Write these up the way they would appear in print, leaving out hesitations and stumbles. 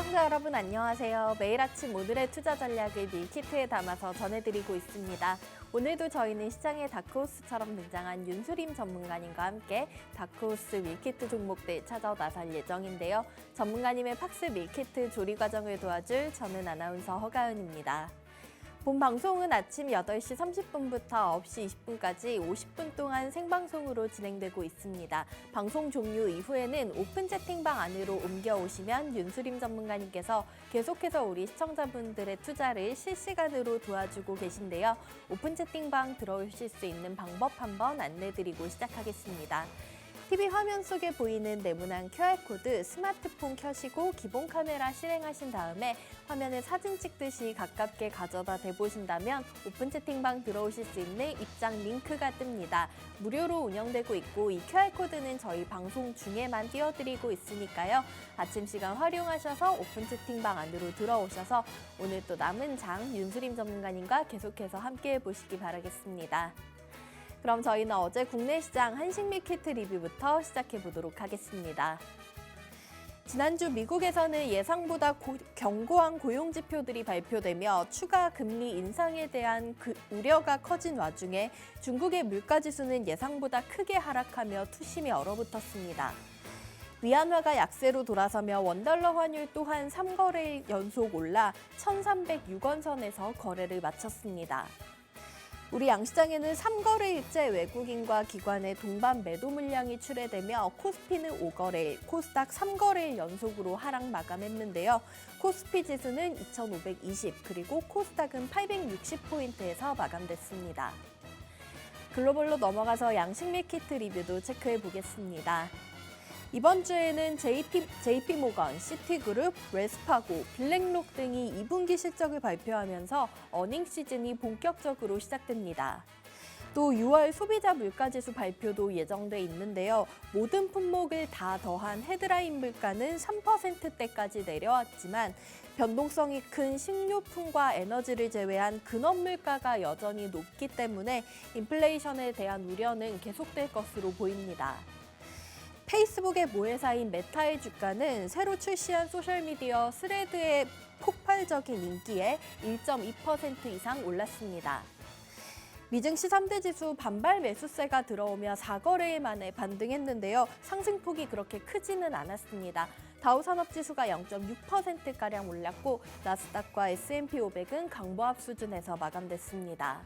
시청자 여러분 안녕하세요. 매일 아침 오늘의 투자 전략을 밀키트에 담아서 전해드리고 있습니다. 오늘도 저희는 시장의 다크호스처럼 등장한 윤수림 전문가님과 함께 다크호스 밀키트 종목들 찾아 나설 예정인데요. 전문가님의 팍스 밀키트 조리 과정을 도와줄 저는 아나운서 허가은입니다. 본 방송은 아침 8시 30분부터 9시 20분까지 50분 동안 생방송으로 진행되고 있습니다. 방송 종료 이후에는 오픈 채팅방 안으로 옮겨오시면 윤수림 전문가님께서 계속해서 우리 시청자분들의 투자를 실시간으로 도와주고 계신데요. 오픈 채팅방 들어오실 수 있는 방법 한번 안내드리고 시작하겠습니다. TV 화면 속에 보이는 네모난 QR코드 스마트폰 켜시고 기본 카메라 실행하신 다음에 화면에 사진 찍듯이 가깝게 가져다 대보신다면 오픈 채팅방 들어오실 수 있는 입장 링크가 뜹니다. 무료로 운영되고 있고 이 QR코드는 저희 방송 중에만 띄워드리고 있으니까요. 아침 시간 활용하셔서 오픈 채팅방 안으로 들어오셔서 오늘 또 남은 장 윤수림 전문가님과 계속해서 함께해 보시기 바라겠습니다. 그럼 저희는 어제 국내 시장 한식 밀키트 리뷰부터 시작해 보도록 하겠습니다. 지난주 미국에서는 예상보다 견고한 고용 지표들이 발표되며 추가 금리 인상에 대한 우려가 커진 와중에 중국의 물가지수는 예상보다 크게 하락하며 투심이 얼어붙었습니다. 위안화가 약세로 돌아서며 원달러 환율 또한 3거래일 연속 올라 1,306원 선에서 거래를 마쳤습니다. 우리 양시장에는 3거래일째 외국인과 기관의 동반 매도 물량이 출회되며 코스피는 5거래일, 코스닥 3거래일 연속으로 하락 마감했는데요. 코스피 지수는 2,520, 그리고 코스닥은 860포인트에서 마감됐습니다. 글로벌로 넘어가서 양식 밀키트 리뷰도 체크해 보겠습니다. 이번 주에는 JP모건, 시티그룹, 웰스파고, 블랙록 등이 2분기 실적을 발표하면서 어닝 시즌이 본격적으로 시작됩니다. 또 6월 소비자 물가지수 발표도 예정돼 있는데요. 모든 품목을 다 더한 헤드라인 물가는 3%대까지 내려왔지만 변동성이 큰 식료품과 에너지를 제외한 근원 물가가 여전히 높기 때문에 인플레이션에 대한 우려는 계속될 것으로 보입니다. 페이스북의 모회사인 메타의 주가는 새로 출시한 소셜미디어 스레드의 폭발적인 인기에 1.2% 이상 올랐습니다. 미증시 3대 지수 반발 매수세가 들어오며 4거래일 만에 반등했는데요. 상승폭이 그렇게 크지는 않았습니다. 다우산업지수가 0.6%가량 올랐고 나스닥과 S&P 500은 강보합 수준에서 마감됐습니다.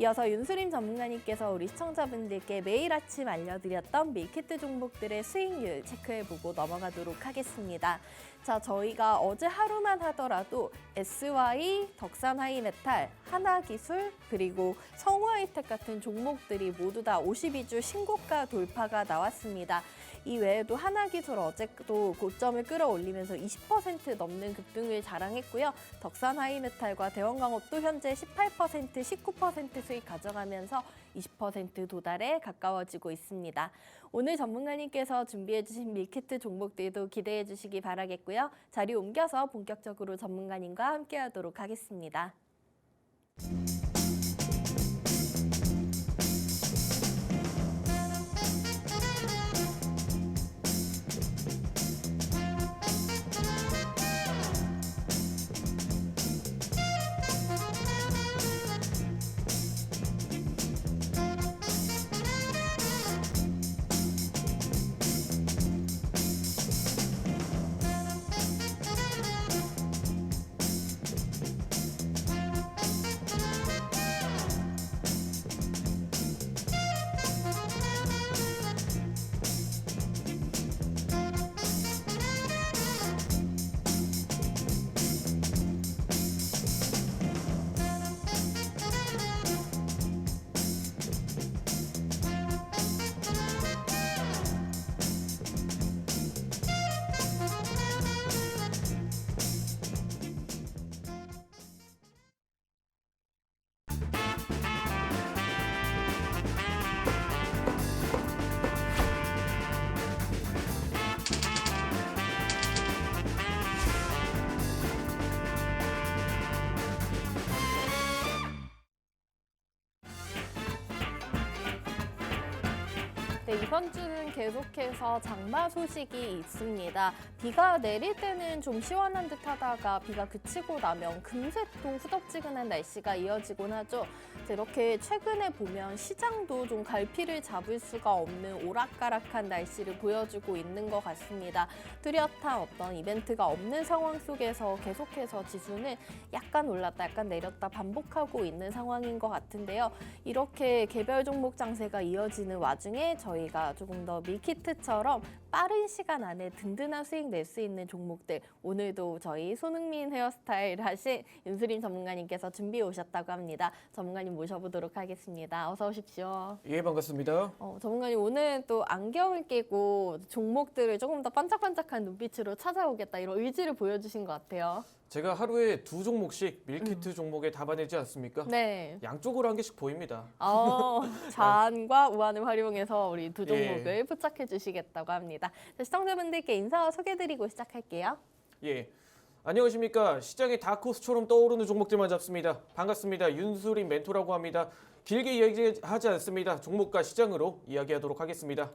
이어서 윤수림 전문가님께서 우리 시청자분들께 매일 아침 알려드렸던 밀키트 종목들의 수익률 체크해보고 넘어가도록 하겠습니다. 자, 저희가 어제 하루만 하더라도 SY, 덕산하이메탈, 하나기술, 그리고 성우하이텍 같은 종목들이 모두 다 52주 신고가 돌파가 나왔습니다. 이 외에도 하나기술 어제도 고점을 끌어올리면서 20% 넘는 급등을 자랑했고요. 덕산하이메탈과 대원광업도 현재 18%, 19% 수익 가져가면서 20% 도달에 가까워지고 있습니다. 오늘 전문가님께서 준비해주신 밀키트 종목들도 기대해 주시기 바라겠고요. 자리 옮겨서 본격적으로 전문가님과 함께하도록 하겠습니다. 네, 이번 주는 계속해서 장마 소식이 있습니다. 비가 내릴 때는 좀 시원한 듯 하다가 비가 그치고 나면 금세 또 후덥지근한 날씨가 이어지곤 하죠. 이렇게 최근에 보면 시장도 좀 갈피를 잡을 수가 없는 오락가락한 날씨를 보여주고 있는 것 같습니다. 뚜렷한 어떤 이벤트가 없는 상황 속에서 계속해서 지수는 약간 올랐다 약간 내렸다 반복하고 있는 상황인 것 같은데요. 이렇게 개별 종목 장세가 이어지는 와중에 저희가 조금 더 밀키트처럼 빠른 시간 안에 든든한 수익 낼 수 있는 종목들, 오늘도 저희 손흥민 헤어스타일 하신 윤수림 전문가님께서 준비해 오셨다고 합니다. 전문가님 모셔보도록 하겠습니다. 어서 오십시오. 예, 반갑습니다. 전문가님 오늘 또 안경을 끼고 종목들을 조금 더 반짝반짝한 눈빛으로 찾아오겠다 이런 의지를 보여주신 것 같아요. 제가 하루에 2종목씩 밀키트 종목에 담아내지 않습니까? 네. 양쪽으로 한 개씩 보입니다. 좌안과 우안을 활용해서 우리 두 종목을 예. 포착해 주시겠다고 합니다. 시청자분들께 인사 소개드리고 시작할게요. 예. 안녕하십니까. 시장의 다크호스처럼 떠오르는 종목들만 잡습니다. 반갑습니다. 윤수림 멘토라고 합니다. 길게 이야기하지 않습니다. 종목과 시장으로 이야기하도록 하겠습니다.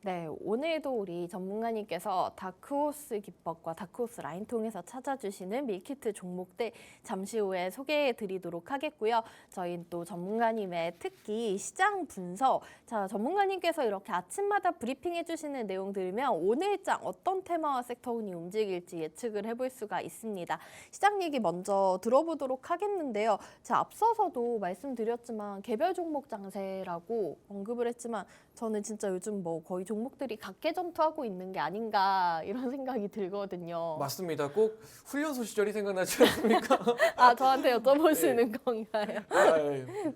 네, 오늘도 우리 전문가님께서 다크호스 기법과 다크호스 라인 통해서 찾아주시는 밀키트 종목들 잠시 후에 소개해 드리도록 하겠고요. 저희 또 전문가님의 특기 시장 분석. 자, 전문가님께서 이렇게 아침마다 브리핑해 주시는 내용 들으면 오늘장 어떤 테마와 섹터운이 움직일지 예측을 해볼 수가 있습니다. 시장 얘기 먼저 들어보도록 하겠는데요. 자, 앞서서도 말씀드렸지만 개별 종목 장세라고 언급을 했지만 저는 진짜 요즘 뭐 거의 종목들이 각계전투하고 있는 게 아닌가 이런 생각이 들거든요. 맞습니다. 꼭 훈련소 시절이 생각나지 않습니까? 저한테 여쭤보시는 건가요?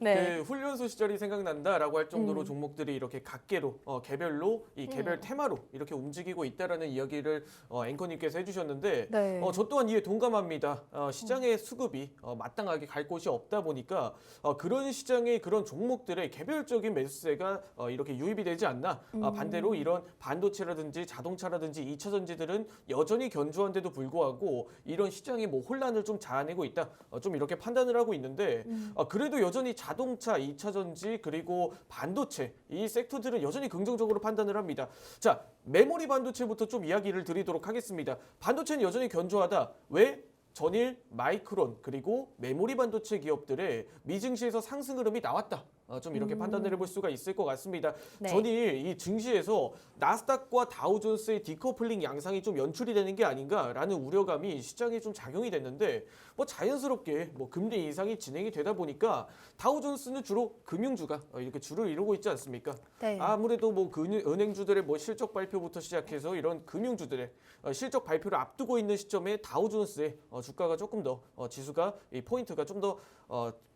네. 그 훈련소 시절이 생각난다라고 할 정도로 종목들이 이렇게 각계로 개별로 이 개별 테마로 이렇게 움직이고 있다라는 이야기를 앵커님께서 해주셨는데 네. 저 또한 이에 동감합니다. 시장의 수급이 마땅하게 갈 곳이 없다 보니까 그런 시장의 그런 종목들의 개별적인 매수세가 이렇게 유입이 되지 않나. 반대로 이런 반도체라든지 자동차라든지 2차 전지들은 여전히 견조한데도 불구하고 이런 시장이 뭐 혼란을 좀 자아내고 있다. 좀 이렇게 판단을 하고 있는데 그래도 여전히 자동차, 2차 전지 그리고 반도체 이 섹터들은 여전히 긍정적으로 판단을 합니다. 자, 메모리 반도체부터 좀 이야기를 드리도록 하겠습니다. 반도체는 여전히 견조하다. 왜? 전일 마이크론 그리고 메모리 반도체 기업들의 미증시에서 상승 흐름이 나왔다. 좀 이렇게 판단을 해볼 수가 있을 것 같습니다. 네. 전일 이 증시에서 나스닥과 다우존스의 디커플링 양상이 좀 연출이 되는 게 아닌가라는 우려감이 시장에 좀 작용이 됐는데 뭐 자연스럽게 뭐 금리 인상이 진행이 되다 보니까 다우존스는 주로 금융주가 이렇게 주를 이루고 있지 않습니까? 네. 아무래도 뭐 은행주들의 뭐 실적 발표부터 시작해서 이런 금융주들의 실적 발표를 앞두고 있는 시점에 다우존스의 주가가 조금 더 지수가 이 포인트가 좀 더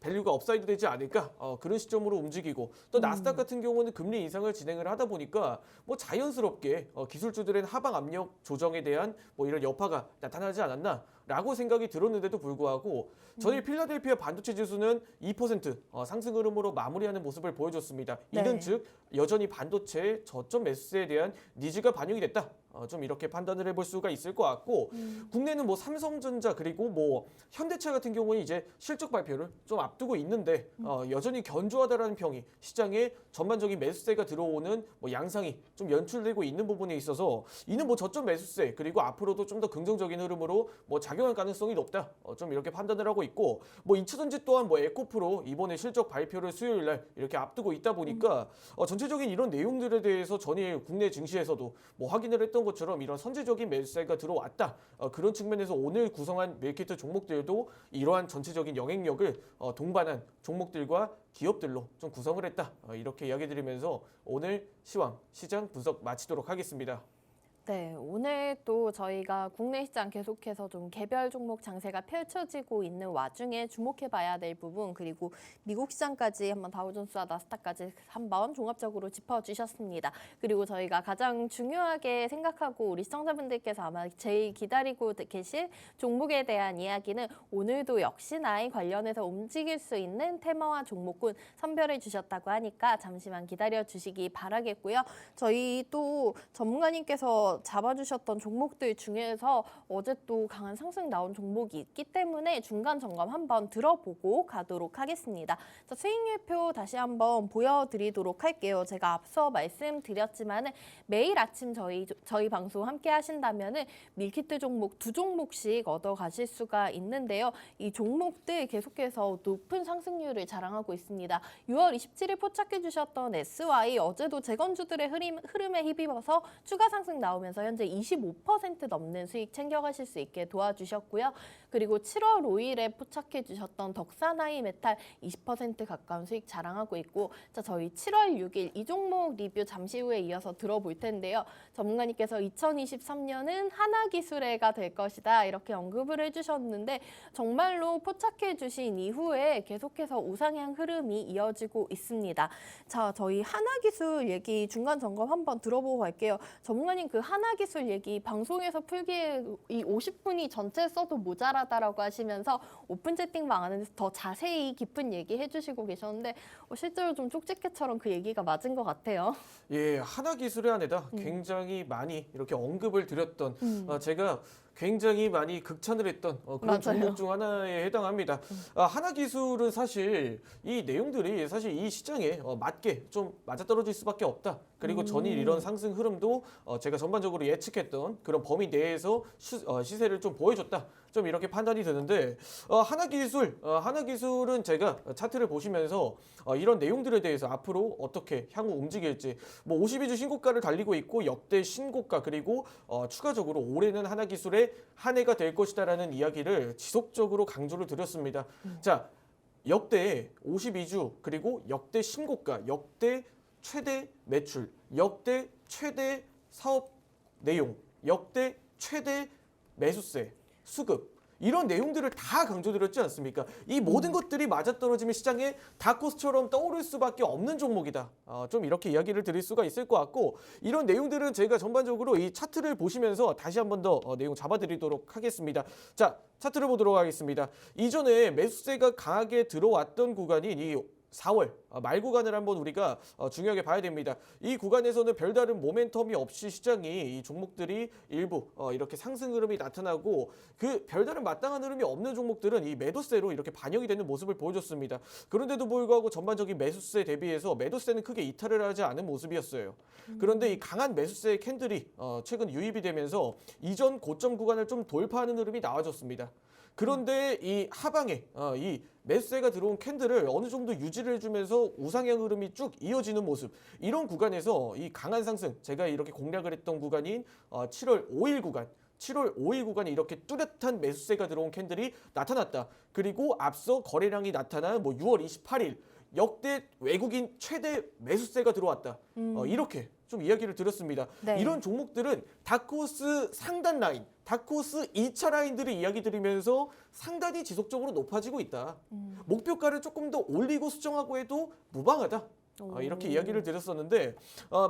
밸류가 업사이드 되지 않을까 그런 시점으로 움직이고 또 나스닥 같은 경우는 금리 인상을 진행을 하다 보니까 뭐 자연스럽게 기술주들의 하방 압력 조정에 대한 뭐 이런 여파가 나타나지 않았나라고 생각이 들었는데도 불구하고 전일 필라델피아 반도체 지수는 2% 상승 흐름으로 마무리하는 모습을 보여줬습니다. 이는 네. 즉 여전히 반도체 저점 매수세에 대한 니즈가 반영이 됐다. 좀 이렇게 판단을 해볼 수가 있을 것 같고 국내는 뭐 삼성전자 그리고 뭐 현대차 같은 경우는 이제 실적 발표를 좀 앞두고 있는데 여전히 견조하다라는 평이 시장에 전반적인 매수세가 들어오는 뭐 양상이 좀 연출되고 있는 부분에 있어서 이는 뭐 저점 매수세 그리고 앞으로도 좀 더 긍정적인 흐름으로 뭐 작용할 가능성이 높다. 좀 이렇게 판단을 하고 있고 뭐 2차전지 또한 뭐 에코프로 이번에 실적 발표를 수요일 날 이렇게 앞두고 있다 보니까 전체적인 이런 내용들에 대해서 전일 국내 증시에서도 뭐 확인을 했던 것처럼 이런 선제적인 매수세가 들어왔다. 그런 측면에서 오늘 구성한 밀키트 종목들도 이러한 전체적인 영향력을 동반한 종목들과 기업들로 좀 구성을 했다. 이렇게 이야기 드리면서 오늘 시장 분석 마치도록 하겠습니다. 네, 오늘 또 저희가 국내 시장 계속해서 좀 개별 종목 장세가 펼쳐지고 있는 와중에 주목해봐야 될 부분 그리고 미국 시장까지 한번 다우존스와 나스닥까지 한번 종합적으로 짚어주셨습니다. 그리고 저희가 가장 중요하게 생각하고 우리 시청자분들께서 아마 제일 기다리고 계실 종목에 대한 이야기는 오늘도 역시나 관련해서 움직일 수 있는 테마와 종목군 선별해 주셨다고 하니까 잠시만 기다려 주시기 바라겠고요. 저희 또 전문가님께서 윤수님께서 잡아주셨던 종목들 중에서 어제 또 강한 상승 나온 종목이 있기 때문에 중간 점검 한번 들어보고 가도록 하겠습니다. 자, 수익률표 다시 한번 보여드리도록 할게요. 제가 앞서 말씀드렸지만 매일 아침 저희 방송 함께 하신다면 밀키트 종목 2종목씩 얻어가실 수가 있는데요. 이 종목들 계속해서 높은 상승률을 자랑하고 있습니다. 6월 27일 포착해 주셨던 SY 어제도 재건주들의 흐름에 힘입어서 추가 상승 나오면서 현재 25% 넘는 수익 챙겨가실 수 있게 도와주셨고요. 그리고 7월 5일에 포착해 주셨던 덕산하이 메탈 20% 가까운 수익 자랑하고 있고, 자, 저희 7월 6일 이 종목 리뷰 잠시 후에 이어서 들어볼 텐데요. 전문가님께서 2023년은 하나기술해가 될 것이다 이렇게 언급을 해주셨는데 정말로 포착해 주신 이후에 계속해서 우상향 흐름이 이어지고 있습니다. 자, 저희 하나기술 얘기 중간 점검 한번 들어보고 갈게요. 전문가님 그 하나기술 얘기 방송에서 풀기에 이 50분이 전체 써도 모자라다라고 하시면서 오픈 채팅방 안에서 더 자세히 깊은 얘기 해주시고 계셨는데 실제로 좀 쪽집게처럼 그 얘기가 맞은 것 같아요. 예, 하나기술의 안에다 굉장히 많이 이렇게 언급을 드렸던 제가 굉장히 많이 극찬을 했던 그런 맞아요. 종목 중 하나에 해당합니다. 하나기술은 사실 이 내용들이 사실 이 시장에 맞게 좀 맞아떨어질 수밖에 없다. 그리고 전일 이런 상승 흐름도 제가 전반적으로 예측했던 그런 범위 내에서 시세를 좀 보여줬다. 좀 이렇게 판단이 드는데 하나기술은 제가 차트를 보시면서 이런 내용들에 대해서 앞으로 어떻게 향후 움직일지 52주 신고가를 달리고 있고 역대 신고가 그리고 추가적으로 올해는 하나기술의 한 해가 될 것이다라는 이야기를 지속적으로 강조를 드렸습니다. 자, 역대 52주 그리고 역대 신고가, 역대 최대 매출, 역대 최대 사업 내용, 역대 최대 매수세, 수급 이런 내용들을 다 강조드렸지 않습니까? 이 모든 것들이 맞아떨어지면 시장에 다크호스처럼 떠오를 수밖에 없는 종목이다. 좀 이렇게 이야기를 드릴 수가 있을 것 같고 이런 내용들은 제가 전반적으로 이 차트를 보시면서 다시 한 번 더 내용 잡아드리도록 하겠습니다. 자, 차트를 보도록 하겠습니다. 이전에 매수세가 강하게 들어왔던 구간인 이 4월 말 구간을 한번 우리가 중요하게 봐야 됩니다. 이 구간에서는 별다른 모멘텀이 없이 시장이 이 종목들이 일부 이렇게 상승 흐름이 나타나고 그 별다른 마땅한 흐름이 없는 종목들은 이 매도세로 이렇게 반영이 되는 모습을 보여줬습니다. 그런데도 불구하고 전반적인 매수세 대비해서 매도세는 크게 이탈을 하지 않은 모습이었어요. 그런데 이 강한 매수세의 캔들이 최근 유입이 되면서 이전 고점 구간을 좀 돌파하는 흐름이 나와줬습니다. 그런데 이 하방에 이 매수세가 들어온 캔들을 어느 정도 유지를 해주면서 우상향 흐름이 쭉 이어지는 모습 이런 구간에서 이 강한 상승 제가 이렇게 공략을 했던 구간인 7월 5일 구간 7월 5일 구간에 이렇게 뚜렷한 매수세가 들어온 캔들이 나타났다. 그리고 앞서 거래량이 나타난 6월 28일 역대 외국인 최대 매수세가 들어왔다. 이렇게 좀 이야기를 드렸습니다. 네. 이런 종목들은 다크호스 상단 라인, 다크호스 2차 라인들을 이야기 드리면서 상단이 지속적으로 높아지고 있다. 목표가를 조금 더 올리고 수정하고 해도 무방하다. 이렇게 이야기를 드렸었는데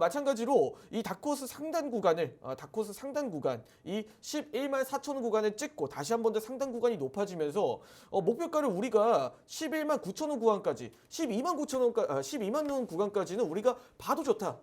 마찬가지로 이 다크호스 상단 구간을 다크호스 상단 구간 이 11만 4천 구간을 찍고 다시 한 번 더 상단 구간이 높아지면서 목표가를 우리가 11만 9천 원 구간까지 12만 9천 원 12만 원 구간까지는 우리가 봐도 좋다.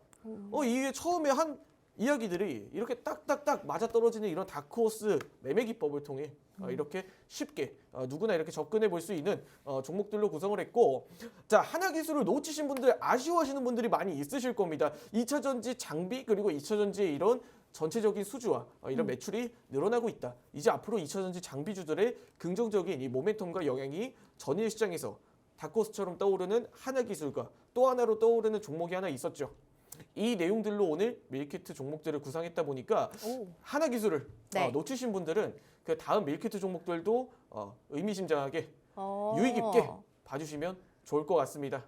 이게 처음에 한 이야기들이 이렇게 딱딱딱 맞아떨어지는 이런 다크호스 매매 기법을 통해 이렇게 쉽게 누구나 이렇게 접근해 볼 수 있는 종목들로 구성을 했고 자 하나기술을 놓치신 분들 아쉬워하시는 분들이 많이 있으실 겁니다. 2차전지 장비 그리고 2차전지의 이런 전체적인 수주와 이런 매출이 늘어나고 있다. 이제 앞으로 2차전지 장비주들의 긍정적인 이 모멘텀과 영향이 전일 시장에서 다크호스처럼 떠오르는 하나기술과 또 하나로 떠오르는 종목이 하나 있었죠. 이 내용들로 오늘 밀키트 종목들을 구상했다 보니까 하나기술을 놓치신 분들은 그 다음 밀키트 종목들도 의미심장하게 유의 깊게 봐주시면 좋을 것 같습니다.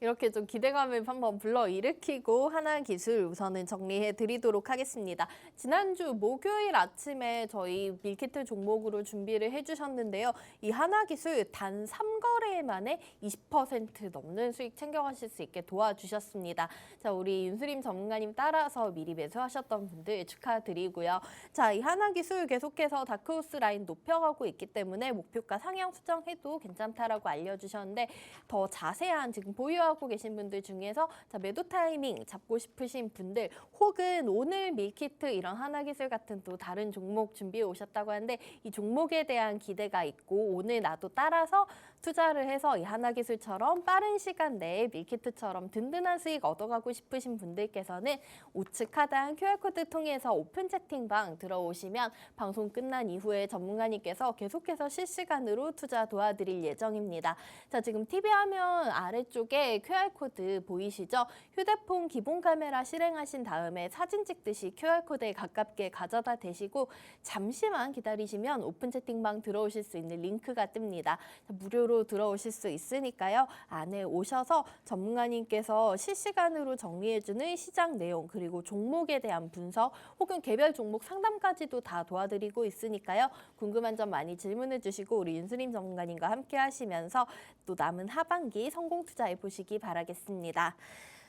이렇게 좀 기대감을 한번 불러일으키고 하나기술 우선은 정리해 드리도록 하겠습니다. 지난주 목요일 아침에 저희 밀키트 종목으로 준비를 해주셨는데요. 이 하나기술 단 3거래 만에 20% 넘는 수익 챙겨가실 수 있게 도와주셨습니다. 자, 우리 윤수림 전문가님 따라서 미리 매수하셨던 분들 축하드리고요. 자, 이 하나기술 계속해서 다크호스 라인 높여가고 있기 때문에 목표가 상향 수정해도 괜찮다라고 알려주셨는데 더 자세한 지금 보유하고 매수하고 계신 분들 중에서 자, 매도 타이밍 잡고 싶으신 분들 혹은 오늘 밀키트 이런 하나기술 같은 또 다른 종목 준비해 오셨다고 하는데 이 종목에 대한 기대가 있고 오늘 나도 따라서 투자를 해서 이 하나기술처럼 빠른 시간 내에 밀키트처럼 든든한 수익 얻어가고 싶으신 분들께서는 우측 하단 QR코드 통해서 오픈 채팅방 들어오시면 방송 끝난 이후에 전문가님께서 계속해서 실시간으로 투자 도와드릴 예정입니다. 자, 지금 TV 화면 아래쪽에 QR코드 보이시죠? 휴대폰 기본 카메라 실행하신 다음에 사진 찍듯이 QR코드에 가깝게 가져다 대시고 잠시만 기다리시면 오픈 채팅방 들어오실 수 있는 링크가 뜹니다. 자, 무료로 들어오실 수 있으니까요. 안에 오셔서 전문가님께서 실시간으로 정리해주는 시장 내용 그리고 종목에 대한 분석 혹은 개별 종목 상담까지도 다 도와드리고 있으니까요. 궁금한 점 많이 질문해 주시고 우리 윤수림 전문가님과 함께 하시면서 또 남은 하반기 성공 투자해 보시기 바라겠습니다.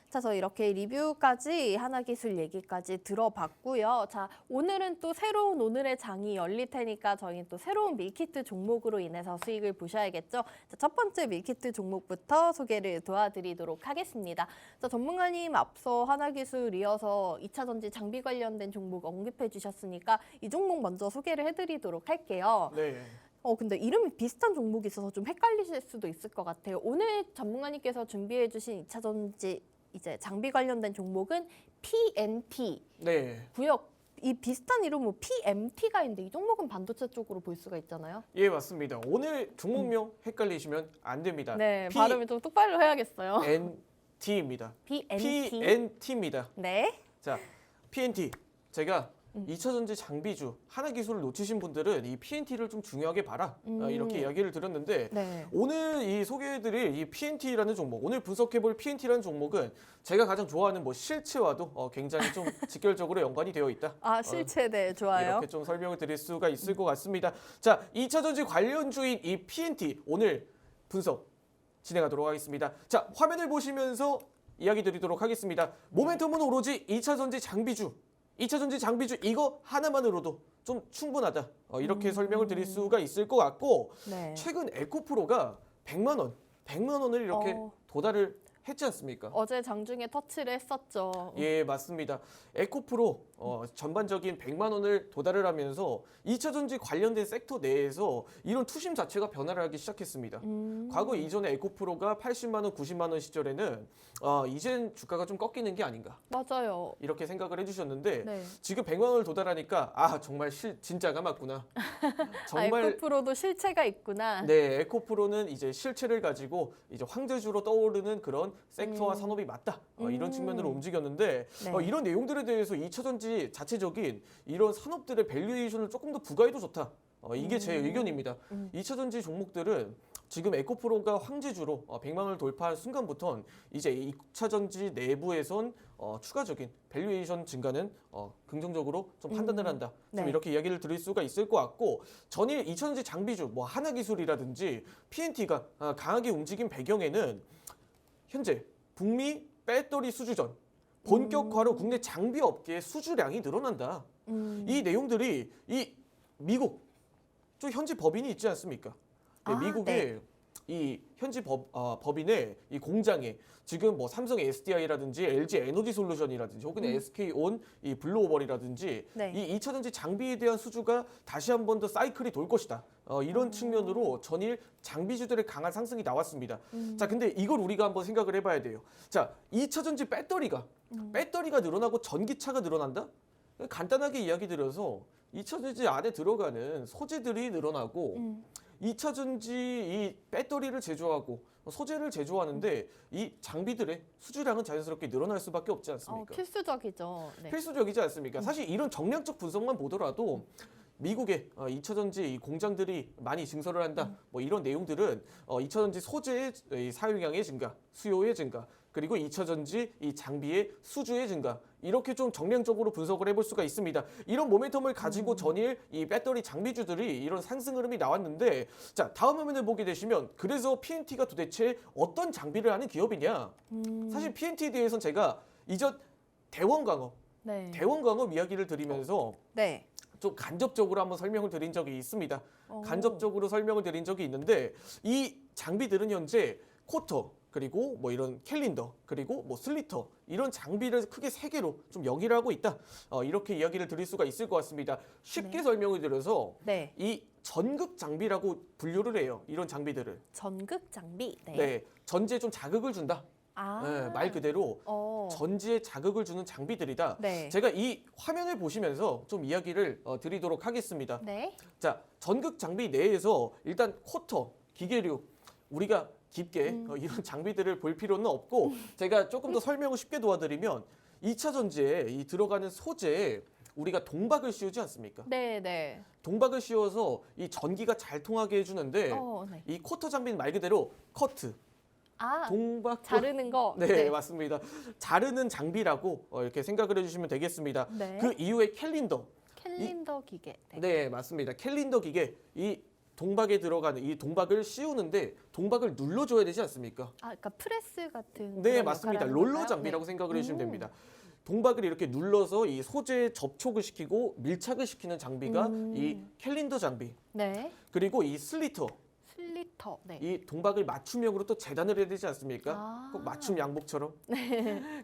자, 저 이렇게 리뷰까지 하나기술 얘기까지 들어봤고요. 자, 오늘은 또 새로운 오늘의 장이 열릴 테니까 저희는 또 새로운 밀키트 종목으로 인해서 수익을 보셔야겠죠. 자, 첫 번째 밀키트 종목부터 소개를 도와드리도록 하겠습니다. 자, 전문가님 앞서 하나기술 이어서 2차 전지 장비 관련된 종목 언급해 주셨으니까 이 종목 먼저 소개를 해드리도록 할게요. 네. 근데 이름이 비슷한 종목이 있어서 좀 헷갈리실 수도 있을 것 같아요. 오늘 전문가님께서 준비해 주신 2차 전지 이제 장비 관련된 종목은 PNT 네. 구역 이 비슷한 이름 뭐 PMT가 있는데 이 종목은 반도체 쪽으로 볼 수가 있잖아요. 예, 맞습니다. 오늘 종목명 헷갈리시면 안 됩니다. 네, 발음을 좀 똑바로 해야겠어요. PNT입니다. PNT. PNT입니다. 네. 자, PNT. 제가 2차 전지 장비주 하나기술을 놓치신 분들은 이 PNT를 좀 중요하게 봐라 이렇게 이야기를 드렸는데 네. 오늘 이 소개해드릴 이 PNT라는 종목 오늘 분석해볼 PNT라는 종목은 제가 가장 좋아하는 뭐 실체와도 굉장히 좀 직결적으로 연관이 되어 있다. 아, 실체 네, 좋아요. 이렇게 좀 설명을 드릴 수가 있을 것 같습니다. 자, 2차 전지 관련주인 이 PNT 오늘 분석 진행하도록 하겠습니다. 자, 화면을 보시면서 이야기 드리도록 하겠습니다. 모멘텀은 오로지 2차 전지 장비주 2차 전지 장비주 이거 하나만으로도 좀 충분하다. 이렇게 설명을 드릴 수가 있을 것 같고 네. 최근 에코프로가 100만 원을 이렇게 도달을 했지 않습니까? 어제 장중에 터치를 했었죠. 예, 맞습니다. 에코프로 전반적인 100만 원을 도달을 하면서 2차 전지 관련된 섹터 내에서 이런 투심 자체가 변화를 하기 시작했습니다. 과거 이전에 에코프로가 80만 원, 90만 원 시절에는 이젠 주가가 좀 꺾이는 게 아닌가. 맞아요. 이렇게 생각을 해주셨는데 네. 지금 100만 원을 도달하니까 정말 진짜가 맞구나. 정말 에코프로도 실체가 있구나. 네, 에코프로는 이제 실체를 가지고 이제 황제주로 떠오르는 그런 섹터와 산업이 맞다. 이런 측면으로 움직였는데 네. 이런 내용들에 대해서 2차 전지 자체적인 이런 산업들의 밸류에이션을 조금 더 부과해도 좋다. 이게 제 의견입니다. 2차 전지 종목들은 지금 에코프로가 황제주로 100만 원을 돌파한 순간부터는 이제 2차 전지 내부에선 추가적인 밸류에이션 증가는 긍정적으로 좀 판단을 한다. 좀 네. 이렇게 이야기를 드릴 수가 있을 것 같고 전일 2차 전지 장비주 뭐 하나기술이라든지 PNT가 강하게 움직인 배경에는 현재 북미 배터리 수주전 본격화로 국내 장비 업계의 수주량이 늘어난다. 이 내용들이 이 미국 좀 현지 법인이 있지 않습니까? 네, 미국의 이 현지 법인의 이 공장에 지금 뭐 삼성 SDI라든지 LG 에너지 솔루션이라든지 혹은 SK온 이 블루오벌이라든지 네. 이 2차 전지 장비에 대한 수주가 다시 한 번 더 사이클이 돌 것이다. 이런 측면으로 전일 장비주들의 강한 상승이 나왔습니다. 자, 근데 이걸 우리가 한번 생각을 해봐야 돼요. 자, 2차 전지 배터리가 늘어나고 전기차가 늘어난다? 간단하게 이야기 드려서 2차 전지 안에 들어가는 소재들이 늘어나고 2차 전지 이 배터리를 제조하고 소재를 제조하는데 이 장비들의 수주량은 자연스럽게 늘어날 수밖에 없지 않습니까? 필수적이죠. 네. 필수적이지 않습니까? 사실 이런 정량적 분석만 보더라도 미국의 2차 전지 공장들이 많이 증설을 한다. 뭐 이런 내용들은 2차 전지 소재의 사용량의 증가, 수요의 증가, 그리고 2차 전지 이 장비의 수주의 증가 이렇게 좀 정량적으로 분석을 해볼 수가 있습니다. 이런 모멘텀을 가지고 전일 이 배터리 장비주들이 이런 상승 흐름이 나왔는데 자, 다음 화면을 보게 되시면 그래서 PNT가 도대체 어떤 장비를 하는 기업이냐? 사실 PNT에 대해서는 제가 이전 대원광업 이야기를 드리면서 네. 좀 간접적으로 한번 설명을 드린 적이 있습니다. 간접적으로 설명을 드린 적이 있는데 이 장비들은 현재 쿼터 그리고 뭐 이런 캘린더, 그리고 뭐 슬리터 이런 장비를 크게 세 개로 좀 역일을 하고 있다. 이렇게 이야기를 드릴 수가 있을 것 같습니다. 쉽게 네. 설명을 드려서 네. 이 전극 장비라고 분류를 해요. 이런 장비들을. 전극 장비. 네. 네, 전지에 좀 자극을 준다. 아. 네, 말 그대로 어. 전지에 자극을 주는 장비들이다. 네. 제가 이 화면을 보시면서 좀 이야기를 드리도록 하겠습니다. 네. 자, 전극 장비 내에서 일단 쿼터, 기계류 우리가 깊게 이런 장비들을 볼 필요는 없고 제가 조금 더 설명을 쉽게 도와드리면 2차 전지에 이 들어가는 소재에 우리가 동박을 씌우지 않습니까? 네, 네. 동박을 씌워서 이 전기가 잘 통하게 해주는데 네. 이 쿼터 장비는 말 그대로 커트, 아, 동박 자르는 거. 네, 맞습니다. 자르는 장비라고 이렇게 생각을 해주시면 되겠습니다. 네. 그 이후에 캘린더. 캘린더 기계. 네. 네, 맞습니다. 캘린더 기계. 이 동박에 들어가는 이 동박을 씌우는데 동박을 눌러줘야 되지 않습니까? 아, 그러니까 프레스 같은. 네, 그런 맞습니다. 역할을 하는 롤러 건가요? 장비라고 네. 생각을 해주시면 됩니다. 동박을 이렇게 눌러서 이 소재에 접촉을 시키고 밀착을 시키는 장비가 이 캘린더 장비. 네. 그리고 이 슬리터. 슬리터. 네. 이 동박을 맞춤형으로 또 재단을 해야 되지 않습니까? 아. 꼭 맞춤 양복처럼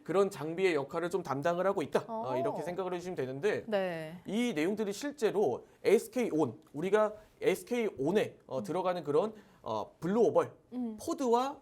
그런 장비의 역할을 좀 담당을 하고 있다. 어. 이렇게 생각을 해주시면 되는데 네. 이 내용들이 실제로 SK온 우리가 SK온에 들어가는 그런 블루오벌 포드와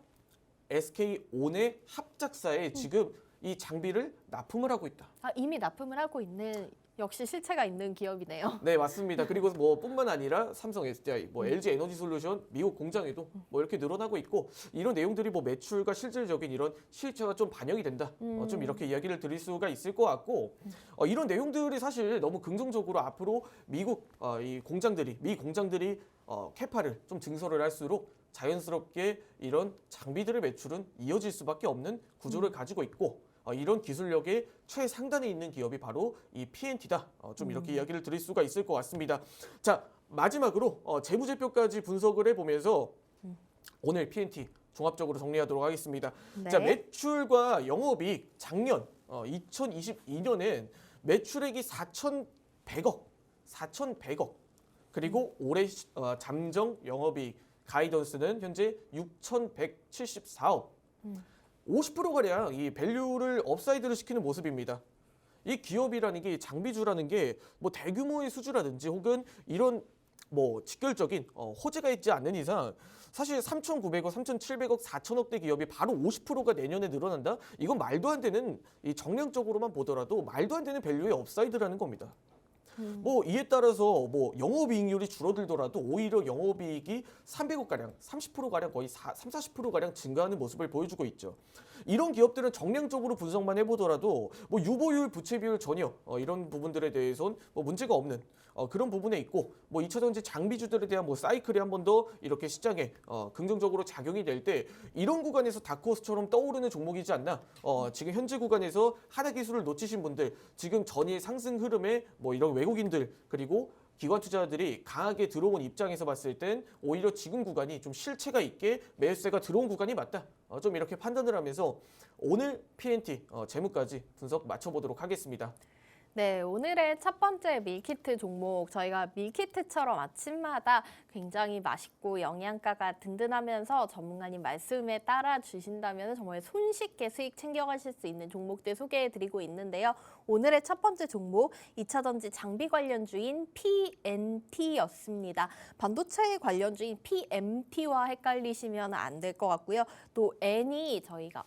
SK온의 합작사에 지금 이 장비를 납품을 하고 있다. 아, 이미 납품을 하고 있는 역시 실체가 있는 기업이네요. 네, 맞습니다. 그리고 뭐 뿐만 아니라 삼성 SDI, 뭐 LG 에너지 솔루션 미국 공장에도 뭐 이렇게 늘어나고 있고 이런 내용들이 뭐 매출과 실질적인 이런 실체가 좀 반영이 된다. 좀 이렇게 이야기를 드릴 수가 있을 것 같고 이런 내용들이 사실 너무 긍정적으로 앞으로 미국 이 공장들이 미 공장들이 캐파를 좀 증설을 할수록 자연스럽게 이런 장비들의 매출은 이어질 수밖에 없는 구조를 가지고 있고 이런 기술력의 최상단에 있는 기업이 바로 이 PNT다. 좀 이렇게 이야기를 드릴 수가 있을 것 같습니다. 자, 마지막으로 재무제표까지 분석을 해보면서 오늘 PNT 종합적으로 정리하도록 하겠습니다. 네. 자, 매출과 영업이익 작년 2022년엔 매출액이 4,100억 그리고 올해 잠정 영업이익 가이던스는 현재 6,174억. 50%가량 이 밸류를 업사이드를 시키는 모습입니다. 이 기업이라는 게 장비주라는 게 뭐 대규모의 수주라든지 혹은 이런 뭐 직결적인 호재가 있지 않는 이상 사실 3,900억, 3,700억, 4,000억대 기업이 바로 50%가 내년에 늘어난다? 이건 말도 안 되는 이 정량적으로만 보더라도 말도 안 되는 밸류의 업사이드라는 겁니다. 뭐 이에 따라서 뭐 영업이익률이 줄어들더라도 오히려 영업이익이 300억가량, 30%가량 거의 40%가량 증가하는 모습을 보여주고 있죠. 이런 기업들은 정량적으로 분석만 해보더라도 뭐 유보율, 부채 비율 전혀 이런 부분들에 대해서는 뭐 문제가 없는 그런 부분에 있고 뭐 2차 전지 장비주들에 대한 뭐 사이클이 한 번 더 이렇게 시장에 긍정적으로 작용이 될 때 이런 구간에서 다크호스처럼 떠오르는 종목이지 않나. 지금 현재 구간에서 하나 기술을 놓치신 분들 지금 전일 상승 흐름에 뭐 이런 외국인들 그리고 기관 투자자들이 강하게 들어온 입장에서 봤을 땐 오히려 지금 구간이 좀 실체가 있게 매수세가 들어온 구간이 맞다. 좀 이렇게 판단을 하면서 오늘 PNT 재무까지 분석 맞춰보도록 하겠습니다. 네, 오늘의 첫 번째 밀키트 종목, 저희가 밀키트처럼 아침마다 굉장히 맛있고 영양가가 든든하면서 전문가님 말씀에 따라 주신다면 정말 손쉽게 수익 챙겨가실 수 있는 종목들 소개해드리고 있는데요. 오늘의 첫 번째 종목, 2차 전지 장비 관련주인 PNT였습니다. 반도체 관련주인 PMT와 헷갈리시면 안 될 것 같고요. 또 N이 저희가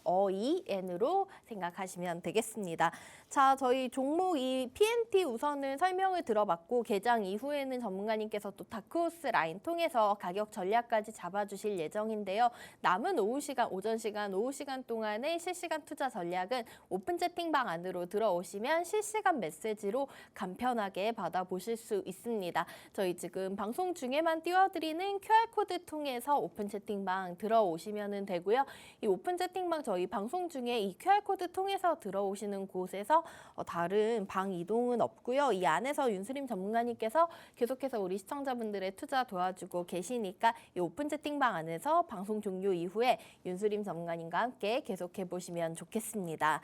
N으로 생각하시면 되겠습니다. 자, 저희 종목 이 PNT 우선은 설명을 들어봤고 개장 이후에는 전문가님께서 또 다크호스 라인 통해서 가격 전략까지 잡아주실 예정인데요. 남은 오후 시간, 오전 시간, 오후 시간 동안의 실시간 투자 전략은 오픈 채팅방 안으로 들어오시면 실시간 메시지로 간편하게 받아보실 수 있습니다. 저희 지금 방송 중에만 띄워드리는 QR코드 통해서 오픈 채팅방 들어오시면 되고요. 이 오픈 채팅방 저희 방송 중에 이 QR코드 통해서 들어오시는 곳에서 다른 방 이동은 없고요. 이 안에서 윤수림 전문가님께서 계속해서 우리 시청자분들의 투자 도와주고 계시니까 이 오픈 채팅방 안에서 방송 종료 이후에 윤수림 전문가님과 함께 계속해 보시면 좋겠습니다.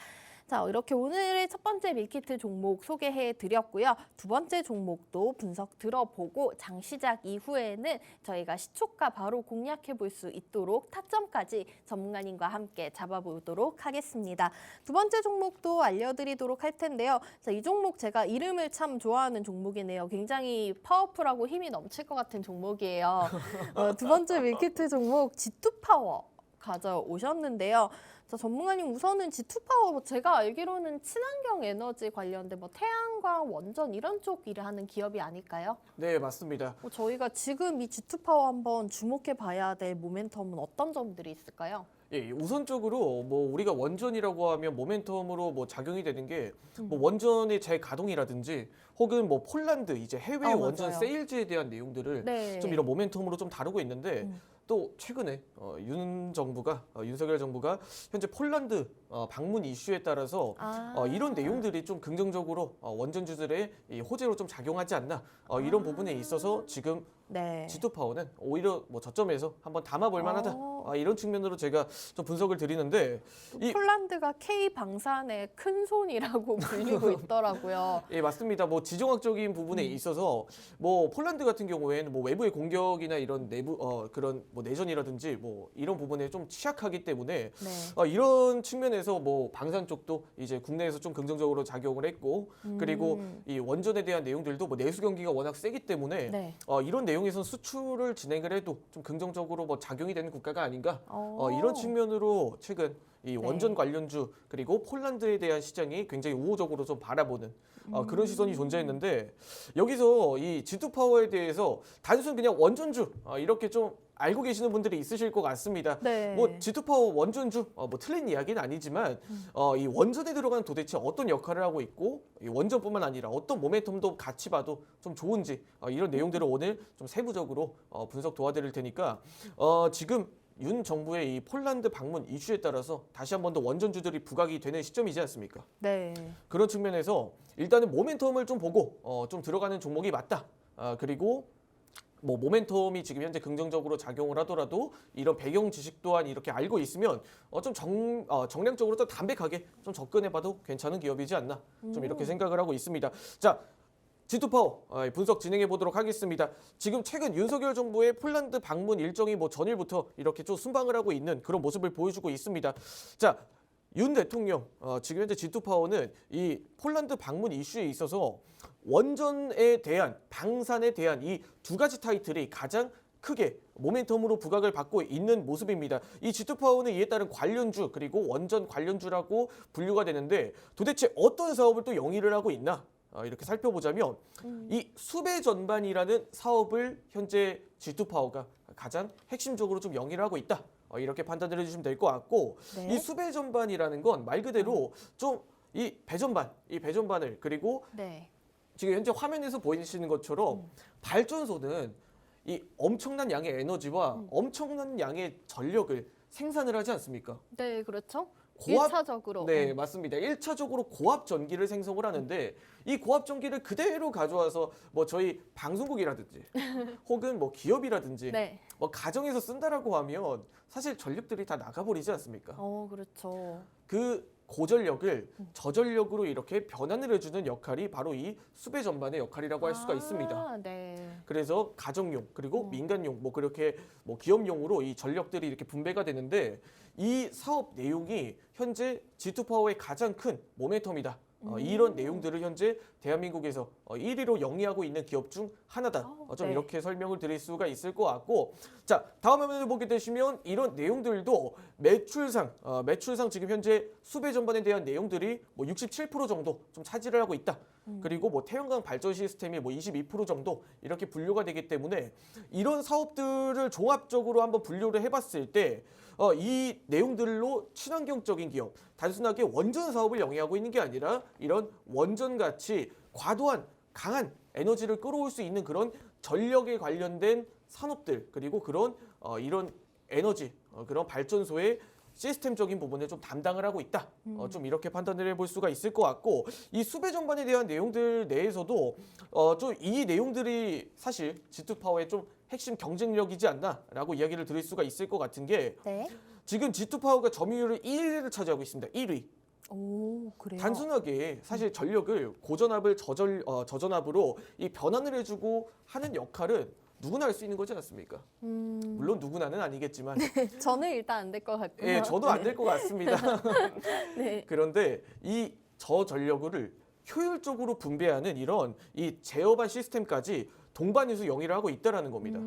자, 이렇게 오늘의 첫 번째 밀키트 종목 소개해 드렸고요. 두 번째 종목도 분석 들어보고 장 시작 이후에는 저희가 시초가 바로 공략해 볼 수 있도록 타점까지 전문가님과 함께 잡아보도록 하겠습니다. 두 번째 종목도 알려드리도록 할 텐데요. 자, 이 종목 제가 이름을 참 좋아하는 종목이네요. 굉장히 파워풀하고 힘이 넘칠 것 같은 종목이에요. 두 번째 밀키트 종목 G2파워 가져오셨는데요. 자, 전문가님 우선은 G2파워 제가 알기로는 친환경 에너지 관련된 뭐 태양광, 원전 이런 쪽 일을 하는 기업이 아닐까요? 네, 맞습니다. 저희가 지금 이 G2파워 한번 주목해 봐야 될 모멘텀은 어떤 점들이 있을까요? 예, 우선적으로 뭐 우리가 원전이라고 하면 모멘텀으로 뭐 작용이 되는 게 뭐 원전의 재가동이라든지 혹은 뭐 폴란드 이제 해외 원전 맞아요. 세일즈에 대한 내용들을 네. 좀 이런 모멘텀으로 좀 다루고 있는데 또 최근에 윤석열 정부가 현재 폴란드 방문 이슈에 따라서 이런 내용들이 좀 긍정적으로 원전주들의 이 호재로 좀 작용하지 않나 이런 부분에 있어서 지금 네. G2파워는 오히려 뭐 저점에서 한번 담아볼 만하다 이런 측면으로 제가 좀 분석을 드리는데 이 폴란드가 K 방산의 큰 손이라고 불리고 있더라고요. 예, 맞습니다. 뭐 지정학적인 부분에 있어서 뭐 폴란드 같은 경우에는 뭐 외부의 공격이나 이런 내부 그런 뭐 내전이라든지 뭐 이런 부분에 좀 취약하기 때문에 네. 이런 측면에서 뭐 방산 쪽도 이제 국내에서 좀 긍정적으로 작용을 했고 그리고 이 원전에 대한 내용들도 뭐 내수 경기가 워낙 세기 때문에 네. 이런 내용에서 수출을 진행을 해도 좀 긍정적으로 뭐 작용이 되는 국가가 아닌가 이런 측면으로 최근 이 원전 관련주 그리고 폴란드에 대한 시장이 굉장히 우호적으로 좀 바라보는 그런 시선이 존재했는데 여기서 이 G2파워에 대해서 단순 그냥 원전주 이렇게 좀 알고 계시는 분들이 있으실 것 같습니다. 네. 뭐 G2파워 원전주 뭐 틀린 이야기는 아니지만 이 원전에 들어가는 도대체 어떤 역할을 하고 있고 이 원전뿐만 아니라 어떤 모멘텀도 같이 봐도 좀 좋은지 이런 내용들을 오늘 좀 세부적으로 분석 도와드릴 테니까 지금 윤 정부의 이 폴란드 방문 이슈에 따라서 다시 한 번 더 원전주들이 부각이 되는 시점이지 않습니까? 네. 그런 측면에서 일단은 모멘텀을 좀 보고 좀 들어가는 종목이 맞다. 그리고 뭐 모멘텀이 지금 현재 긍정적으로 작용을 하더라도 이런 배경 지식 또한 이렇게 알고 있으면 좀 정량적으로 좀 담백하게 좀 접근해봐도 괜찮은 기업이지 않나 좀 이렇게 생각을 하고 있습니다. 자. G2파워 분석 진행해 보도록 하겠습니다. 지금 최근 윤석열 정부의 폴란드 방문 일정이 뭐 전일부터 이렇게 좀 순방을 하고 있는 그런 모습을 보여주고 있습니다. 자, 윤 대통령 지금 현재 G2파워는 이 폴란드 방문 이슈에 있어서 원전에 대한 방산에 대한 이 두 가지 타이틀이 가장 크게 모멘텀으로 부각을 받고 있는 모습입니다. 이 G2파워는 이에 따른 관련주 그리고 원전 관련주라고 분류가 되는데 도대체 어떤 사업을 또 영위를 하고 있나? 이렇게 살펴보자면 이 수배 전반이라는 사업을 현재 G2파워가 가장 핵심적으로 좀 영위를 하고 있다. 이렇게 판단을 해주시면 될 것 같고 네. 이 수배 전반이라는 건 말 그대로 좀 이 배전반을 그리고 네. 지금 현재 화면에서 보이시는 것처럼 발전소는 이 엄청난 양의 에너지와 엄청난 양의 전력을 생산을 하지 않습니까? 네, 그렇죠. 고압- 1차적으로. 네, 맞습니다. 1차적으로 고압 전기를 생성을 하는데 이 고압 전기를 그대로 가져와서 뭐 저희 방송국이라든지 혹은 뭐 기업이라든지 네. 뭐 가정에서 쓴다라고 하면 사실 전력들이 다 나가버리지 않습니까? 그렇죠. 그 고전력을 저전력으로 이렇게 변환을 해주는 역할이 바로 이 수배 전반의 역할이라고 할 수가 있습니다. 네. 그래서 가정용 그리고 민간용 뭐 그렇게 뭐 기업용으로 이 전력들이 이렇게 분배가 되는데 이 사업 내용이 현재 G2파워의 가장 큰 모멘텀이다. 이런 내용들을 현재 대한민국에서 1위로 영위하고 있는 기업 중 하나다. 좀 네. 이렇게 설명을 드릴 수가 있을 것 같고 자 다음 화면을 보게 되시면 이런 내용들도 매출상 지금 현재 수배 전반에 대한 내용들이 뭐 67% 정도 좀 차지를 하고 있다. 그리고 뭐 태양광 발전 시스템이 뭐 22% 정도 이렇게 분류가 되기 때문에 이런 사업들을 종합적으로 한번 분류를 해봤을 때 이 내용들로 친환경적인 기업, 단순하게 원전 사업을 영위하고 있는 게 아니라 이런 원전같이 과도한 강한 에너지를 끌어올 수 있는 그런 전력에 관련된 산업들 그리고 그런 이런 에너지 그런 발전소의 시스템적인 부분을 좀 담당을 하고 있다. 좀 이렇게 판단을 해볼 수가 있을 것 같고 이 수배 전반에 대한 내용들 내에서도 좀 이 내용들이 사실 G2파워의 좀 핵심 경쟁력이지 않나라고 이야기를 드릴 수가 있을 것 같은 게 네. 지금 G2파워가 점유율을 1위를 차지하고 있습니다. 1위. 오, 그래요? 단순하게 사실 전력을 고전압을 저전압으로 이 변환을 해주고 하는 역할은 누구나 할 수 있는 거지 않습니까? 물론 누구나는 아니겠지만 저는 일단 안 될 것 같고요. 예, 저도 안 될 것 같습니다. 네. 그런데 이 저전력을 효율적으로 분배하는 이런 이 제어반 시스템까지 동반해서 영위를 하고 있다라는 겁니다.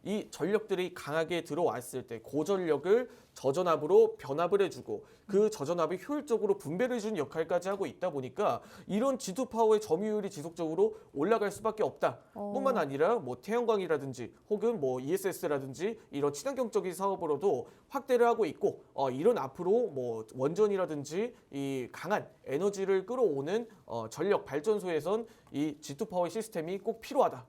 이 전력들이 강하게 들어왔을 때 고전력을 저전압으로 변압을 해주고 그 저전압이 효율적으로 분배를 해주는 역할까지 하고 있다 보니까 이런 G2 파워의 점유율이 지속적으로 올라갈 수밖에 없다. 뿐만 아니라 뭐 태양광이라든지 혹은 뭐 ESS라든지 이런 친환경적인 사업으로도 확대를 하고 있고 이런 앞으로 뭐 원전이라든지 이 강한 에너지를 끌어오는 전력 발전소에선 이 G2 파워의 시스템이 꼭 필요하다.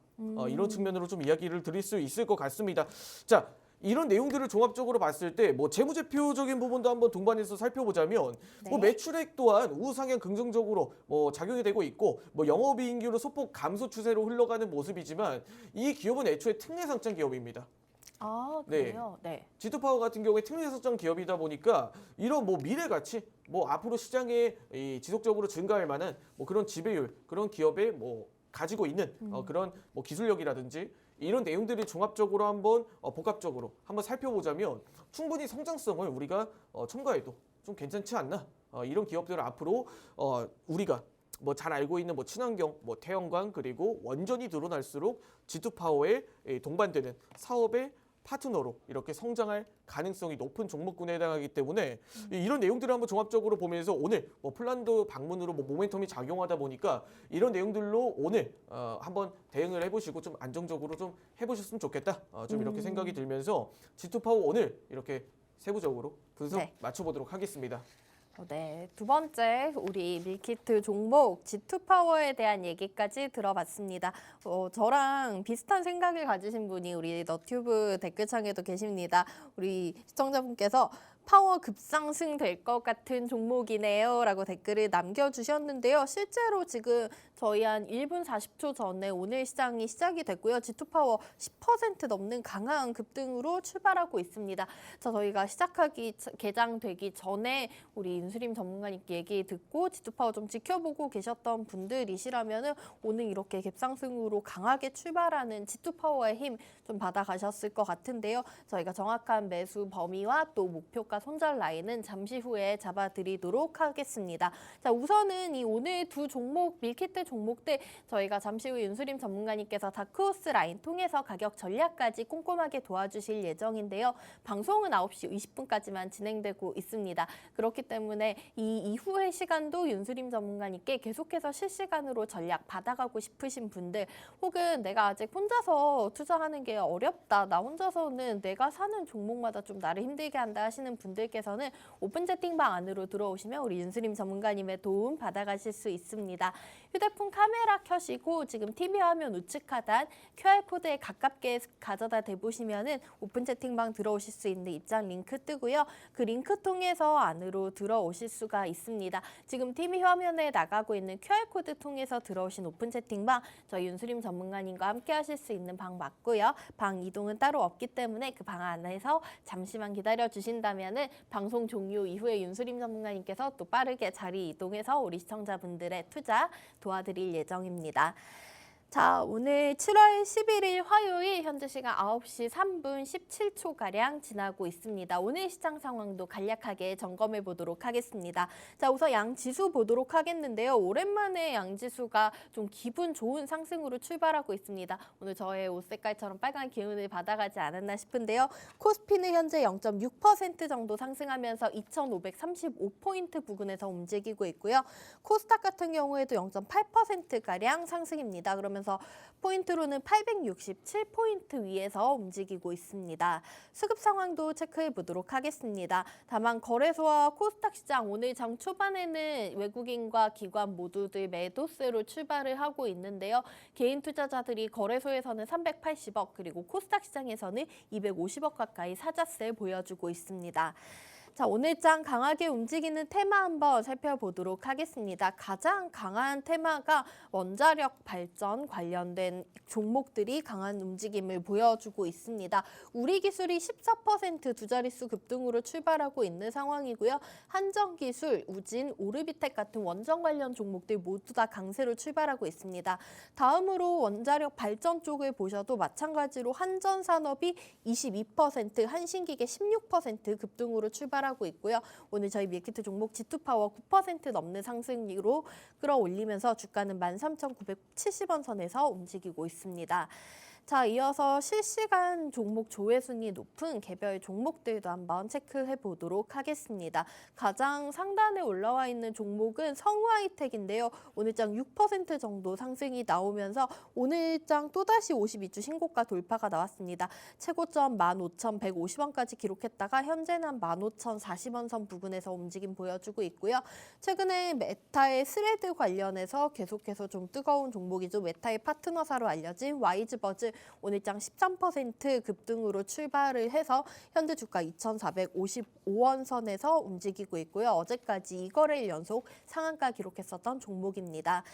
이런 측면으로 좀 이야기를 드릴 수 있을 것 같습니다. 자, 이런 내용들을 종합적으로 봤을 때 뭐 재무제표적인 부분도 한번 동반해서 살펴보자면 뭐 네. 매출액 또한 우상향 긍정적으로 뭐 작용이 되고 있고 뭐 영업이익률은 소폭 감소 추세로 흘러가는 모습이지만 이 기업은 애초에 특례상장 기업입니다. 아, 네. 그래요? 네. G2파워 같은 경우에 특례상장 기업이다 보니까 이런 뭐 미래 가치, 뭐 앞으로 시장에 이 지속적으로 증가할 만한 뭐 그런 지배율, 그런 기업의 뭐 가지고 있는 그런 뭐 기술력이라든지 이런 내용들이 종합적으로 한번 복합적으로 한번 살펴보자면 충분히 성장성을 우리가 첨가해도 좀 괜찮지 않나? 이런 기업들을 앞으로 우리가 뭐 잘 알고 있는 뭐 친환경, 뭐 태양광 그리고 원전이 늘어날수록 G2파워에 동반되는 사업의 파트너로 이렇게 성장할 가능성이 높은 종목군에 해당하기 때문에 이런 내용들을 한번 종합적으로 보면서 오늘 뭐 폴란드 방문으로 뭐 모멘텀이 작용하다 보니까 이런 내용들로 오늘 한번 대응을 해보시고 좀 안정적으로 좀 해보셨으면 좋겠다. 좀 이렇게 생각이 들면서 G2파워 오늘 이렇게 세부적으로 분석 네. 맞춰보도록 하겠습니다. 네, 두 번째 우리 밀키트 종목 G2파워에 대한 얘기까지 들어봤습니다. 저랑 비슷한 생각을 가지신 분이 우리 너튜브 댓글창에도 계십니다. 우리 시청자분께서 파워 급상승 될 것 같은 종목이네요 라고 댓글을 남겨주셨는데요. 실제로 지금 저희 한 1분 40초 전에 오늘 시장이 시작이 됐고요. G2파워 10% 넘는 강한 급등으로 출발하고 있습니다. 자, 저희가 개장되기 전에 우리 윤수림 전문가님께 얘기 듣고 G2파워 좀 지켜보고 계셨던 분들이시라면 오늘 이렇게 갭상승으로 강하게 출발하는 G2파워의 힘 좀 받아가셨을 것 같은데요. 저희가 정확한 매수 범위와 또 목표가 손절 라인은 잠시 후에 잡아드리도록 하겠습니다. 자, 우선은 이 오늘 두 종목 밀키트 종목들 저희가 잠시 후 윤수림 전문가님께서 다크호스 라인 통해서 가격 전략까지 꼼꼼하게 도와주실 예정인데요. 방송은 9시 20분까지만 진행되고 있습니다. 그렇기 때문에 이 이후의 시간도 윤수림 전문가님께 계속해서 실시간으로 전략 받아가고 싶으신 분들 혹은 내가 아직 혼자서 투자하는 게 어렵다. 나 혼자서는 내가 사는 종목마다 좀 나를 힘들게 한다 하시는 분들께서는 오픈 채팅방 안으로 들어오시면 우리 윤수림 전문가님의 도움 받아가실 수 있습니다. 휴대폰 카메라 켜시고 지금 TV 화면 우측 하단 QR코드에 가깝게 가져다 대보시면은 오픈 채팅방 들어오실 수 있는 입장 링크 뜨고요. 그 링크 통해서 안으로 들어오실 수가 있습니다. 지금 TV 화면에 나가고 있는 QR코드 통해서 들어오신 오픈 채팅방 저희 윤수림 전문가님과 함께 하실 수 있는 방 맞고요. 방 이동은 따로 없기 때문에 그 방 안에서 잠시만 기다려 주신다면은 방송 종료 이후에 윤수림 전문가님께서 또 빠르게 자리 이동해서 우리 시청자분들의 투자 도와드릴 예정입니다. 자, 오늘 7월 11일 화요일 현재 시간 9시 3분 17초가량 지나고 있습니다. 오늘 시장 상황도 간략하게 점검해 보도록 하겠습니다. 자, 우선 양지수 보도록 하겠는데요. 오랜만에 양지수가 좀 기분 좋은 상승으로 출발하고 있습니다. 오늘 저의 옷 색깔처럼 빨간 기운을 받아가지 않았나 싶은데요. 코스피는 현재 0.6% 정도 상승하면서 2,535포인트 부근에서 움직이고 있고요. 코스닥 같은 경우에도 0.8%가량 상승입니다. 그러면 포인트로는 867포인트 위에서 움직이고 있습니다. 수급 상황도 체크해 보도록 하겠습니다. 다만 거래소와 코스닥 시장 오늘 장 초반에는 외국인과 기관 모두들 매도세로 출발을 하고 있는데요. 개인 투자자들이 거래소에서는 380억 그리고 코스닥 시장에서는 250억 가까이 사자세 보여주고 있습니다. 자, 오늘장 강하게 움직이는 테마 한번 살펴보도록 하겠습니다. 가장 강한 테마가 원자력 발전 관련된 종목들이 강한 움직임을 보여주고 있습니다. 우리기술이 14% 두 자릿수 급등으로 출발하고 있는 상황이고요. 한정기술, 우진, 오르비텍 같은 원전 관련 종목들 모두 다 강세로 출발하고 있습니다. 다음으로 원자력 발전 쪽을 보셔도 마찬가지로 한전산업이 22%, 한신기계 16% 급등으로 출발하고 있고요. 오늘 저희 밀키트 종목 G2파워 9% 넘는 상승으로 끌어올리면서 주가는 13,970원 선에서 움직이고 있습니다. 자, 이어서 실시간 종목 조회순위 높은 개별 종목들도 한번 체크해 보도록 하겠습니다. 가장 상단에 올라와 있는 종목은 성우하이텍인데요. 오늘장 6% 정도 상승이 나오면서 오늘장 또다시 52주 신고가 돌파가 나왔습니다. 최고점 15,150원까지 기록했다가 현재는 15,040원 선 부근에서 움직임 보여주고 있고요. 최근에 메타의 스레드 관련해서 계속해서 좀 뜨거운 종목이죠. 메타의 파트너사로 알려진 와이즈버즈 오늘장 13% 급등으로 출발을 해서 현재 주가 2,455원 선에서 움직이고 있고요. 어제까지 2거래일 연속 상한가 기록했었던 종목입니다.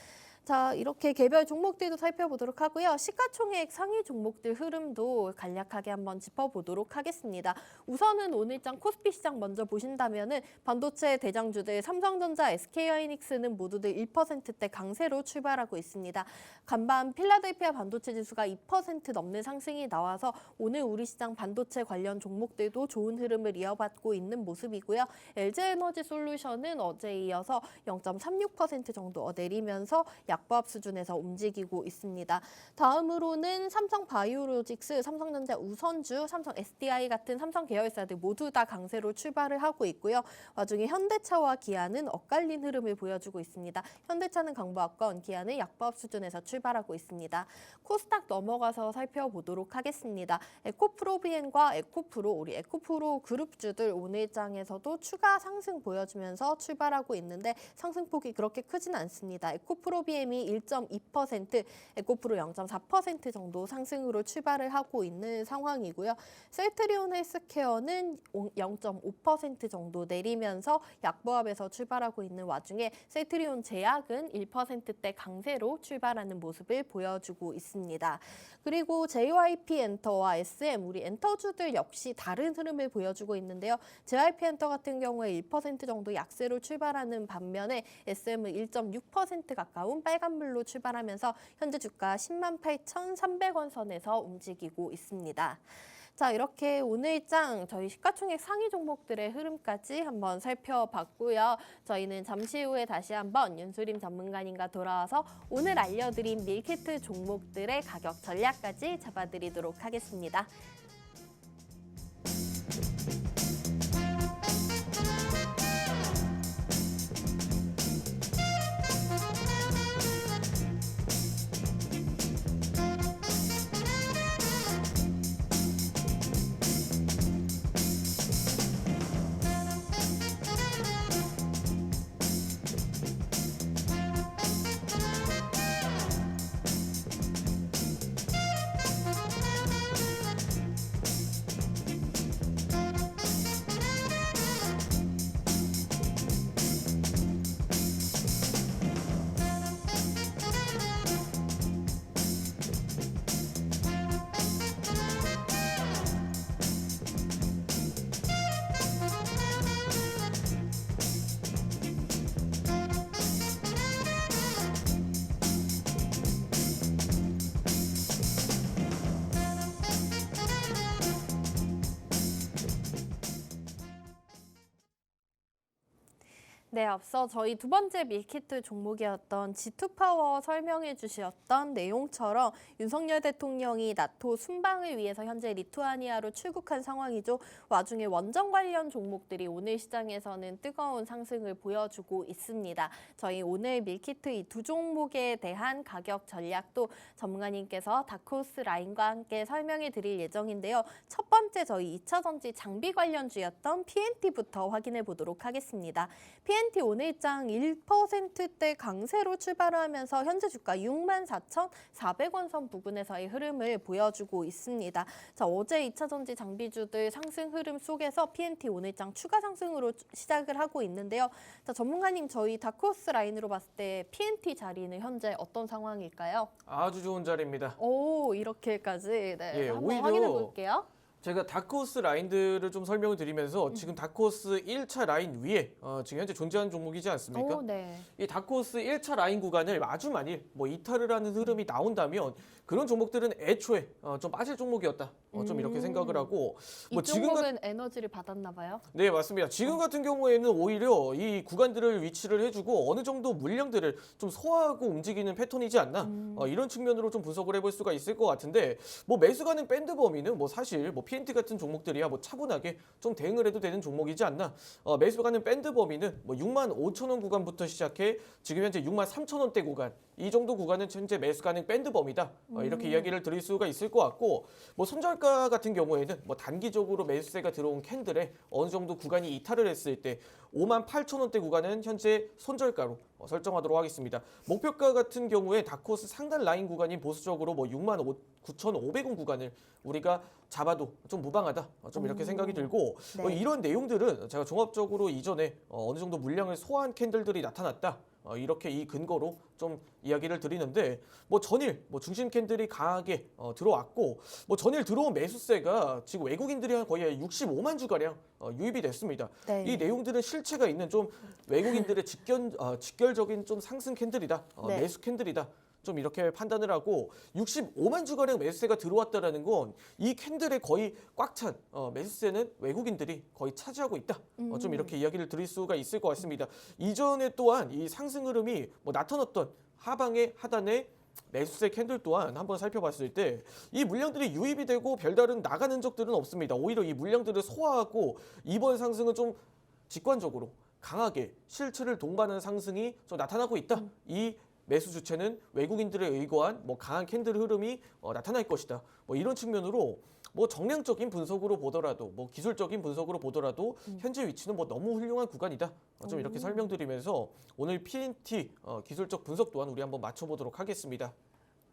자, 이렇게 개별 종목들도 살펴보도록 하고요. 시가총액 상위 종목들 흐름도 간략하게 한번 짚어보도록 하겠습니다. 우선은 오늘장 코스피 시장 먼저 보신다면은 반도체 대장주들 삼성전자, SK하이닉스는 모두들 1%대 강세로 출발하고 있습니다. 간밤 필라델피아 반도체 지수가 2% 넘는 상승이 나와서 오늘 우리 시장 반도체 관련 종목들도 좋은 흐름을 이어받고 있는 모습이고요. LG에너지솔루션은 어제에 이어서 0.36% 정도 내리면서 약보합 수준에서 움직이고 있습니다. 다음으로는 삼성바이오로직스, 삼성전자 우선주, 삼성 SDI 같은 삼성 계열사들 모두 다 강세로 출발을 하고 있고요. 와중에 현대차와 기아는 엇갈린 흐름을 보여주고 있습니다. 현대차는 강보합권, 기아는 약보합 수준에서 출발하고 있습니다. 코스닥 넘어가서 살펴보도록 하겠습니다. 에코프로비엔과 에코프로, 우리 에코프로 그룹주들 오늘장에서도 추가 상승 보여주면서 출발하고 있는데 상승폭이 그렇게 크진 않습니다. 에코프로비엠이 1.2%, 에코프로 0.4% 정도 상승으로 출발을 하고 있는 상황이고요. 셀트리온 헬스케어는 0.5% 정도 내리면서 약보합에서 출발하고 있는 와중에 셀트리온 제약은 1%대 강세로 출발하는 모습을 보여주고 있습니다. 그리고 JYP 엔터와 SM, 우리 엔터주들 역시 다른 흐름을 보여주고 있는데요. JYP 엔터 같은 경우에 1% 정도 약세로 출발하는 반면에 SM은 1.6% 가까운 빨간불로 출발하면서 현재 주가 108,300원 선에서 움직이고 있습니다. 자, 이렇게 오늘장 저희 시가총액 상위 종목들의 흐름까지 한번 살펴봤고요. 저희는 잠시 후에 다시 한번 윤수림 전문가님과 돌아와서 오늘 알려드린 밀키트 종목들의 가격 전략까지 잡아드리도록 하겠습니다. 네, 앞서 저희 두 번째 밀키트 종목이었던 G2파워 설명해 주셨던 내용처럼 윤석열 대통령이 나토 순방을 위해서 현재 리투아니아로 출국한 상황이죠. 와중에 원전 관련 종목들이 오늘 시장에서는 뜨거운 상승을 보여주고 있습니다. 저희 오늘 밀키트 이 두 종목에 대한 가격 전략도 전문가님께서 다크호스 라인과 함께 설명해 드릴 예정인데요. 첫 번째 저희 2차전지 장비 관련주였던 PNT부터 확인해 보도록 하겠습니다. PNT 오늘장 1%대 강세로 출발하면서 현재 주가 64,400원 선 부근에서의 흐름을 보여주고 있습니다. 자, 어제 2차 전지 장비주들 상승 흐름 속에서 PNT 오늘장 추가 상승으로 시작을 하고 있는데요. 자, 전문가님, 저희 다크호스 라인으로 봤을 때 PNT 자리는 현재 어떤 상황일까요? 아주 좋은 자리입니다. 오, 이렇게까지. 네, 예, 한번 오히려 확인해 볼게요. 제가 다크호스 라인들을 좀 설명을 드리면서 지금 다크호스 1차 라인 위에 지금 현재 존재하는 종목이지 않습니까? 오, 네. 이 다크호스 1차 라인 구간을 아주 만일 뭐 이탈을 하는 흐름이 나온다면 그런 종목들은 애초에 좀 빠질 종목이었다. 좀 이렇게 생각을 하고 이 종목은 에너지를 받았나 봐요. 네, 맞습니다. 지금 같은 경우에는 오히려 이 구간들을 위치를 해주고 어느 정도 물량들을 좀 소화하고 움직이는 패턴이지 않나 이런 측면으로 좀 분석을 해볼 수가 있을 것 같은데 뭐 매수 가능 밴드 범위는 뭐 사실 뭐 PNT 같은 종목들이야 뭐 차분하게 좀 대응을 해도 되는 종목이지 않나. 매수 가능 밴드 범위는 뭐 65,000원 구간부터 시작해 지금 현재 63,000원대 구간 이 정도 구간은 현재 매수 가능 밴드 범위다. 이렇게 이야기를 드릴 수가 있을 것 같고 뭐 손절가 같은 경우에는 뭐 단기적으로 매수세가 들어온 캔들에 어느 정도 구간이 이탈을 했을 때 58,000원대 구간은 현재 손절가로 설정하도록 하겠습니다. 목표가 같은 경우에 다크호스 상단 라인 구간인 보수적으로 뭐 69,500원 구간을 우리가 잡아도 좀 무방하다. 좀 이렇게 생각이 들고 네. 이런 내용들은 제가 종합적으로 이전에 어느 정도 물량을 소화한 캔들들이 나타났다. 이렇게 이 근거로 좀 이야기를 드리는데 뭐 전일 뭐 중심 캔들이 강하게 들어왔고 뭐 전일 들어온 매수세가 지금 외국인들이 한 거의 65만 주가량 유입이 됐습니다. 네. 이 내용들은 실체가 있는 좀 외국인들의 직결적인 좀 상승 캔들이다. 네. 매수 캔들이다. 좀 이렇게 판단을 하고 65만 주가량 매수세가 들어왔다라는 건 이 캔들의 거의 꽉 찬 매수세는 외국인들이 거의 차지하고 있다. 좀 이렇게 이야기를 드릴 수가 있을 것 같습니다. 이전에 또한 이 상승 흐름이 뭐 나타났던 하방의 하단의 매수세 캔들 또한 한번 살펴봤을 때 이 물량들이 유입이 되고 별다른 나가는 흔적들은 없습니다. 오히려 이 물량들을 소화하고 이번 상승은 좀 직관적으로 강하게 실체를 동반하는 상승이 좀 나타나고 있다. 이 매수 주체는 외국인들에 의거한 뭐 강한 캔들 흐름이 나타날 것이다. 뭐 이런 측면으로 뭐 정량적인 분석으로 보더라도 뭐 기술적인 분석으로 보더라도 현재 위치는 뭐 너무 훌륭한 구간이다. 좀 이렇게 설명드리면서 오늘 PNT 기술적 분석 또한 우리 한번 맞춰보도록 하겠습니다.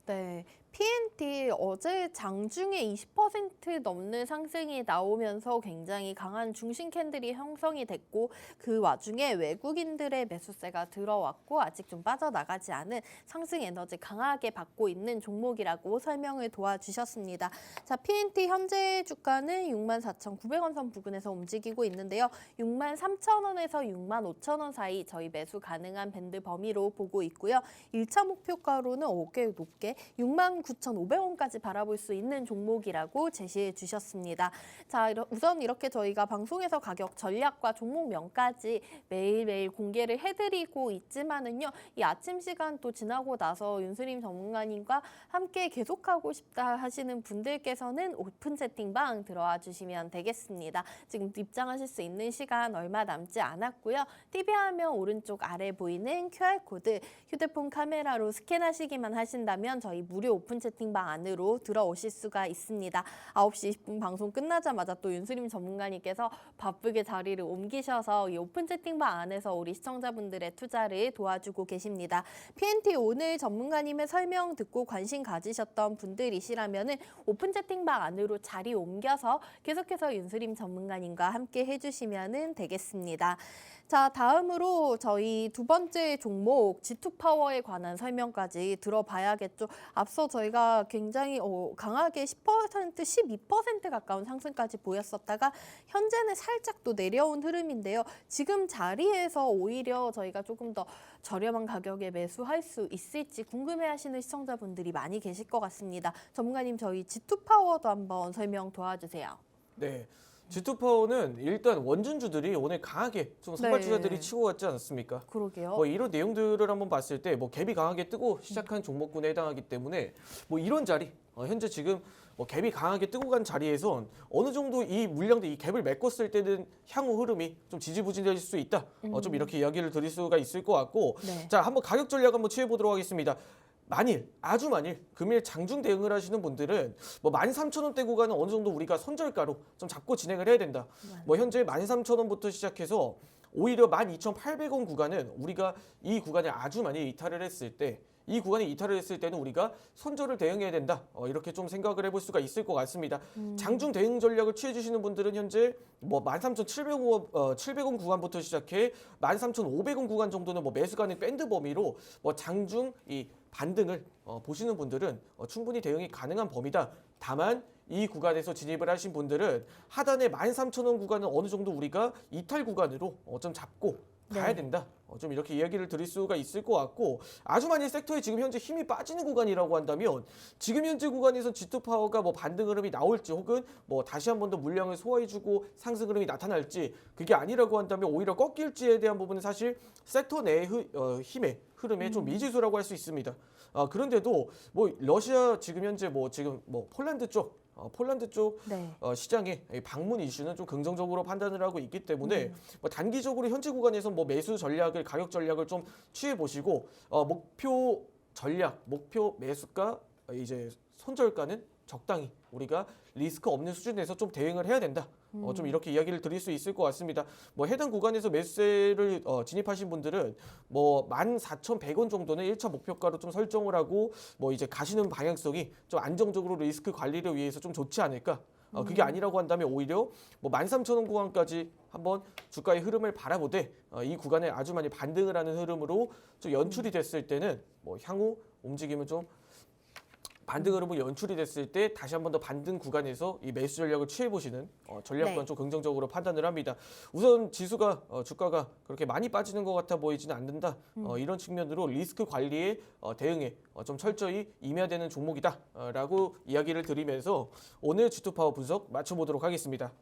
네, PNT 어제 장중에 20% 넘는 상승이 나오면서 굉장히 강한 중심 캔들이 형성이 됐고 그 와중에 외국인들의 매수세가 들어왔고 아직 좀 빠져나가지 않은 상승 에너지 강하게 받고 있는 종목이라고 설명을 도와주셨습니다. 자, PNT 현재 주가는 64,900원 선 부근에서 움직이고 있는데요. 63,000원에서 65,000원 사이 저희 매수 가능한 밴드 범위로 보고 있고요. 1차 목표가로는 꽤 높게 69,500원까지 바라볼 수 있는 종목이라고 제시해 주셨습니다. 자, 우선 이렇게 저희가 방송에서 가격 전략과 종목명까지 매일매일 공개를 해드리고 있지만은요, 이 아침 시간 또 지나고 나서 윤수림 전문가님과 함께 계속하고 싶다 하시는 분들께서는 오픈 채팅방 들어와 주시면 되겠습니다. 지금 입장하실 수 있는 시간 얼마 남지 않았고요. TV 화면 오른쪽 아래 보이는 QR코드 휴대폰 카메라로 스캔하시기만 하신다면 저희 무료 오픈 채팅방 안으로 들어오실 수가 있습니다. 9시 20분 방송 끝나자마자 또 윤수림 전문가님께서 바쁘게 자리를 옮기셔서 이 오픈 채팅방 안에서 우리 시청자분들의 투자를 도와주고 계십니다. PNT 오늘 전문가님의 설명 듣고 관심 가지셨던 분들이시라면은 오픈 채팅방 안으로 자리 옮겨서 계속해서 윤수림 전문가님과 함께 해주시면 되겠습니다. 자, 다음으로 저희 두 번째 종목 G2파워에 관한 설명까지 들어봐야겠죠. 앞서 저희가 굉장히 강하게 10%, 12% 가까운 상승까지 보였었다가 현재는 살짝 또 내려온 흐름인데요. 지금 자리에서 오히려 저희가 조금 더 저렴한 가격에 매수할 수 있을지 궁금해하시는 시청자분들이 많이 계실 것 같습니다. 전문가님, 저희 G2파워도 한번 설명 도와주세요. 네. G2파워는 일단 원준주들이 오늘 강하게 좀 선발주자들이 네. 치고 갔지 않습니까? 그러게요. 뭐 이런 내용들을 한번 봤을 때 뭐 갭이 강하게 뜨고 시작한 종목군에 해당하기 때문에 뭐 이런 자리 현재 지금 뭐 갭이 강하게 뜨고 간 자리에선 어느 정도 이 물량들 이 갭을 메꿨을 때는 향후 흐름이 좀 지지부진될 수 있다. 좀 이렇게 이야기를 드릴 수가 있을 것 같고 네. 자, 한번 가격 전략 한번 취해 보도록 하겠습니다. 아주 만일 금일 장중 대응을 하시는 분들은 뭐 13,000원대 구간은 어느 정도 우리가 손절가로 좀 잡고 진행을 해야 된다. 뭐 현재 13,000원부터 시작해서 오히려 12,800원 구간은 우리가 이 구간에 아주 많이 이탈을 했을 때 이 구간에 이탈을 했을 때는 우리가 손절을 대응해야 된다. 이렇게 좀 생각을 해볼 수가 있을 것 같습니다. 장중 대응 전략을 취해 주시는 분들은 현재 뭐 13,700원 구간부터 시작해 13,500원 구간 정도는 뭐 매수 가능 밴드 범위로 뭐 장중 이 반등을 보시는 분들은 충분히 대응이 가능한 범위다. 다만 이 구간에서 진입을 하신 분들은 하단의 13,000원 구간은 어느 정도 우리가 이탈 구간으로 좀 잡고 가야 된다. 좀 이렇게 이야기를 드릴 수가 있을 것 같고, 아주 많이 섹터에 지금 현재 힘이 빠지는 구간이라고 한다면 지금 현재 구간에서 G2 파워가 뭐 반등 흐름이 나올지 혹은 뭐 다시 한 번 더 물량을 소화해주고 상승 흐름이 나타날지, 그게 아니라고 한다면 오히려 꺾일지에 대한 부분은 사실 섹터 내의 힘의 흐름에 좀 미지수라고 할 수 있습니다. 그런데도 뭐 러시아 지금 현재 폴란드 쪽 네. 시장의 방문 이슈는 좀 긍정적으로 판단을 하고 있기 때문에 뭐 단기적으로 현재 구간에서 뭐 매수 전략을, 가격 전략을 좀 취해 보시고 목표 전략, 목표 매수가, 이제 손절가는 적당히 우리가 리스크 없는 수준에서 좀 대응을 해야 된다. 좀 이렇게 이야기를 드릴 수 있을 것 같습니다. 뭐 해당 구간에서 매수세를 진입하신 분들은 뭐 14,100원 정도는 1차 목표가로 좀 설정을 하고 뭐 이제 가시는 방향성이 좀 안정적으로 리스크 관리를 위해서 좀 좋지 않을까. 그게 아니라고 한다면 오히려 뭐 13,000원 구간까지 한번 주가의 흐름을 바라보되 이 구간에 아주 많이 반등을 하는 흐름으로 좀 연출이 됐을 때는 뭐 향후 움직임은 좀 반등 흐름으로 연출이 됐을 때 다시 한 번 더 반등 구간에서 이 매수 전략을 취해 보시는 전략 또한 좀 긍정적으로 판단을 합니다. 우선 지수가 주가가 그렇게 많이 빠지는 것 같아 보이지는 않는다. 이런 측면으로 리스크 관리에 대응에 좀 철저히 임해야 되는 종목이다라고 이야기를 드리면서 오늘 G2 파워 분석 마쳐보도록 하겠습니다.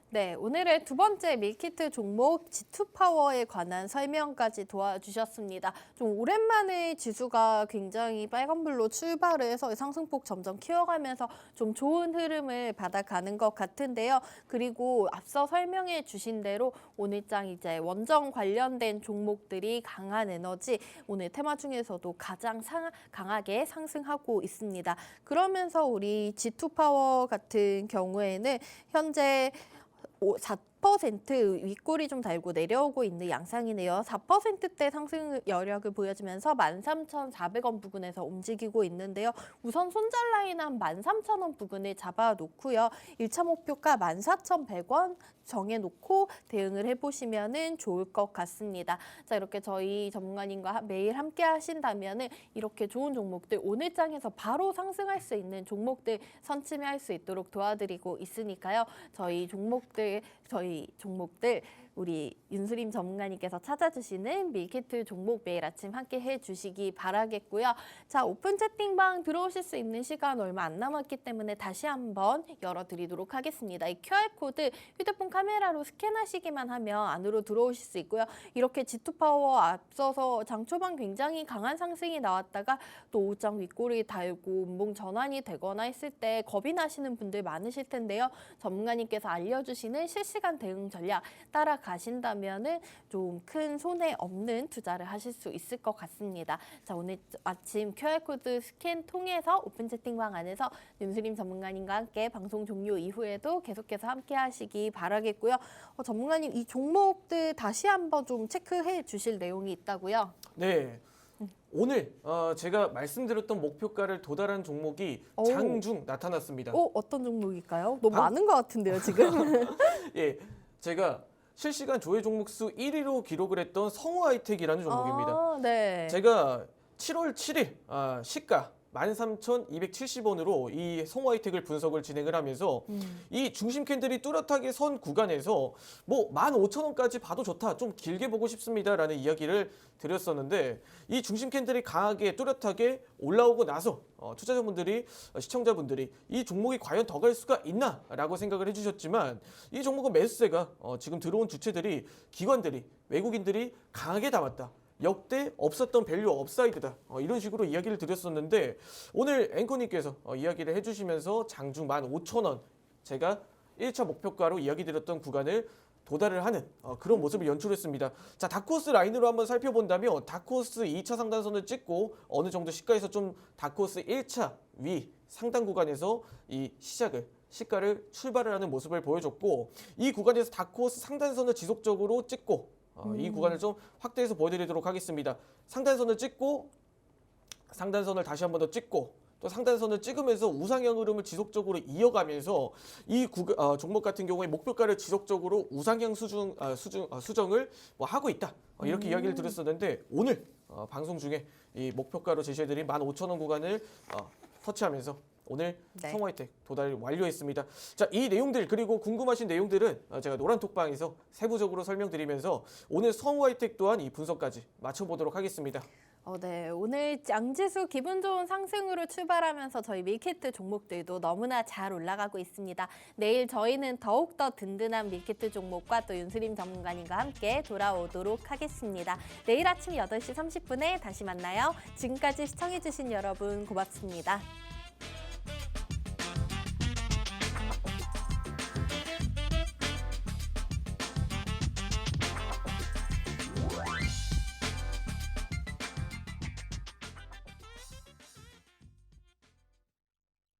네, 오늘의 두 번째 밀키트 종목 G2 파워에 관한 설명까지 도와주셨습니다. 좀 오랜만에 지수가 굉장히 빨간불로 출발을 해서 상승폭 점점 키워가면서 좀 좋은 흐름을 받아가는 것 같은데요. 그리고 앞서 설명해 주신 대로 오늘장 이제 원정 관련된 종목들이 강한 에너지, 오늘 테마 중에서도 가장 강하게 상승하고 있습니다. 그러면서 우리 G2 파워 같은 경우에는 현재 4% 윗골이 좀 달고 내려오고 있는 양상이네요. 4%대 상승 여력을 보여주면서 13,400원 부근에서 움직이고 있는데요. 우선 손절 라인 한 13,000원 부근을 잡아놓고요. 1차 목표가 14,100원 정해놓고 대응을 해보시면 좋을 것 같습니다. 자, 이렇게 저희 전문가님과 매일 함께 하신다면 이렇게 좋은 종목들, 오늘 장에서 바로 상승할 수 있는 종목들 선침해할 수 있도록 도와드리고 있으니까요. 저희 종목들 우리 윤수림 전문가님께서 찾아주시는 밀키트 종목 매일 아침 함께 해주시기 바라겠고요. 자, 오픈 채팅방 들어오실 수 있는 시간 얼마 안 남았기 때문에 다시 한번 열어드리도록 하겠습니다. 이 QR코드 휴대폰 카메라로 스캔하시기만 하면 안으로 들어오실 수 있고요. 이렇게 G2 파워 앞서서 장 초반 굉장히 강한 상승이 나왔다가 또 오장 윗골이 달고 운봉 전환이 되거나 했을 때 겁이 나시는 분들 많으실 텐데요. 전문가님께서 알려주시는 실시간 대응 전략 따라가신다면은 좀 큰 손해 없는 투자를 하실 수 있을 것 같습니다. 자, 오늘 아침 QR코드 스캔 통해서 오픈 채팅방 안에서 윤수림 전문가님과 함께 방송 종료 이후에도 계속해서 함께 하시기 바라겠고요. 전문가님, 이 종목들 다시 한번 좀 체크해 주실 내용이 있다고요? 네. 오늘 제가 말씀드렸던 목표가를 도달한 종목이 장중 나타났습니다. 어떤 종목일까요? 너무 많은 것 같은데요, 지금? 예, 제가 실시간 조회 종목 수 1위로 기록을 했던 성우 하이텍이라는 종목입니다. 네. 제가 7월 7일 시가 13,270원으로 이 성우 하이텍을 분석을 진행을 하면서 이 중심 캔들이 뚜렷하게 선 구간에서 뭐 15,000원까지 봐도 좋다, 좀 길게 보고 싶습니다라는 이야기를 드렸었는데, 이 중심 캔들이 강하게 뚜렷하게 올라오고 나서 투자자분들이, 시청자분들이 이 종목이 과연 더 갈 수가 있나라고 생각을 해주셨지만, 이 종목은 매수세가 지금 들어온 주체들이, 기관들이, 외국인들이 강하게 담았다. 역대 없었던 밸류 업사이드다. 이런 식으로 이야기를 드렸었는데, 오늘 앵커님께서 이야기를 해주시면서 장중 15,000원, 제가 1차 목표가로 이야기 드렸던 구간을 도달을 하는 그런 모습을 연출했습니다. 자, 다크호스 라인으로 한번 살펴본다면 다크호스 2차 상단선을 찍고 어느 정도 시가에서 좀 다크호스 1차 위 상단 구간에서 이 시작을 시가를 출발을 하는 모습을 보여줬고 이 구간에서 다크호스 상단선을 지속적으로 찍고 이 구간을 좀 확대해서 보여드리도록 하겠습니다. 상단선을 찍고 상단선을 다시 한 번 더 찍고 또 상단선을 찍으면서 우상향 흐름을 지속적으로 이어가면서 이 종목 같은 경우에 목표가를 지속적으로 우상향 수정을 뭐 하고 있다. 이렇게 이야기를 드렸었는데 오늘 방송 중에 이 목표가로 제시해드린 15,000원 구간을 터치하면서 오늘 네. 성화이텍 도달을 완료했습니다. 자, 이 내용들 그리고 궁금하신 내용들은 제가 노란 톡방에서 세부적으로 설명드리면서 오늘 성화이텍 또한 이 분석까지 맞춰보도록 하겠습니다. 네, 오늘 양지수 기분 좋은 상승으로 출발하면서 저희 밀키트 종목들도 너무나 잘 올라가고 있습니다. 내일 저희는 더욱더 든든한 밀키트 종목과 또 윤수림 전문가님과 함께 돌아오도록 하겠습니다. 내일 아침 8시 30분에 다시 만나요. 지금까지 시청해주신 여러분 고맙습니다.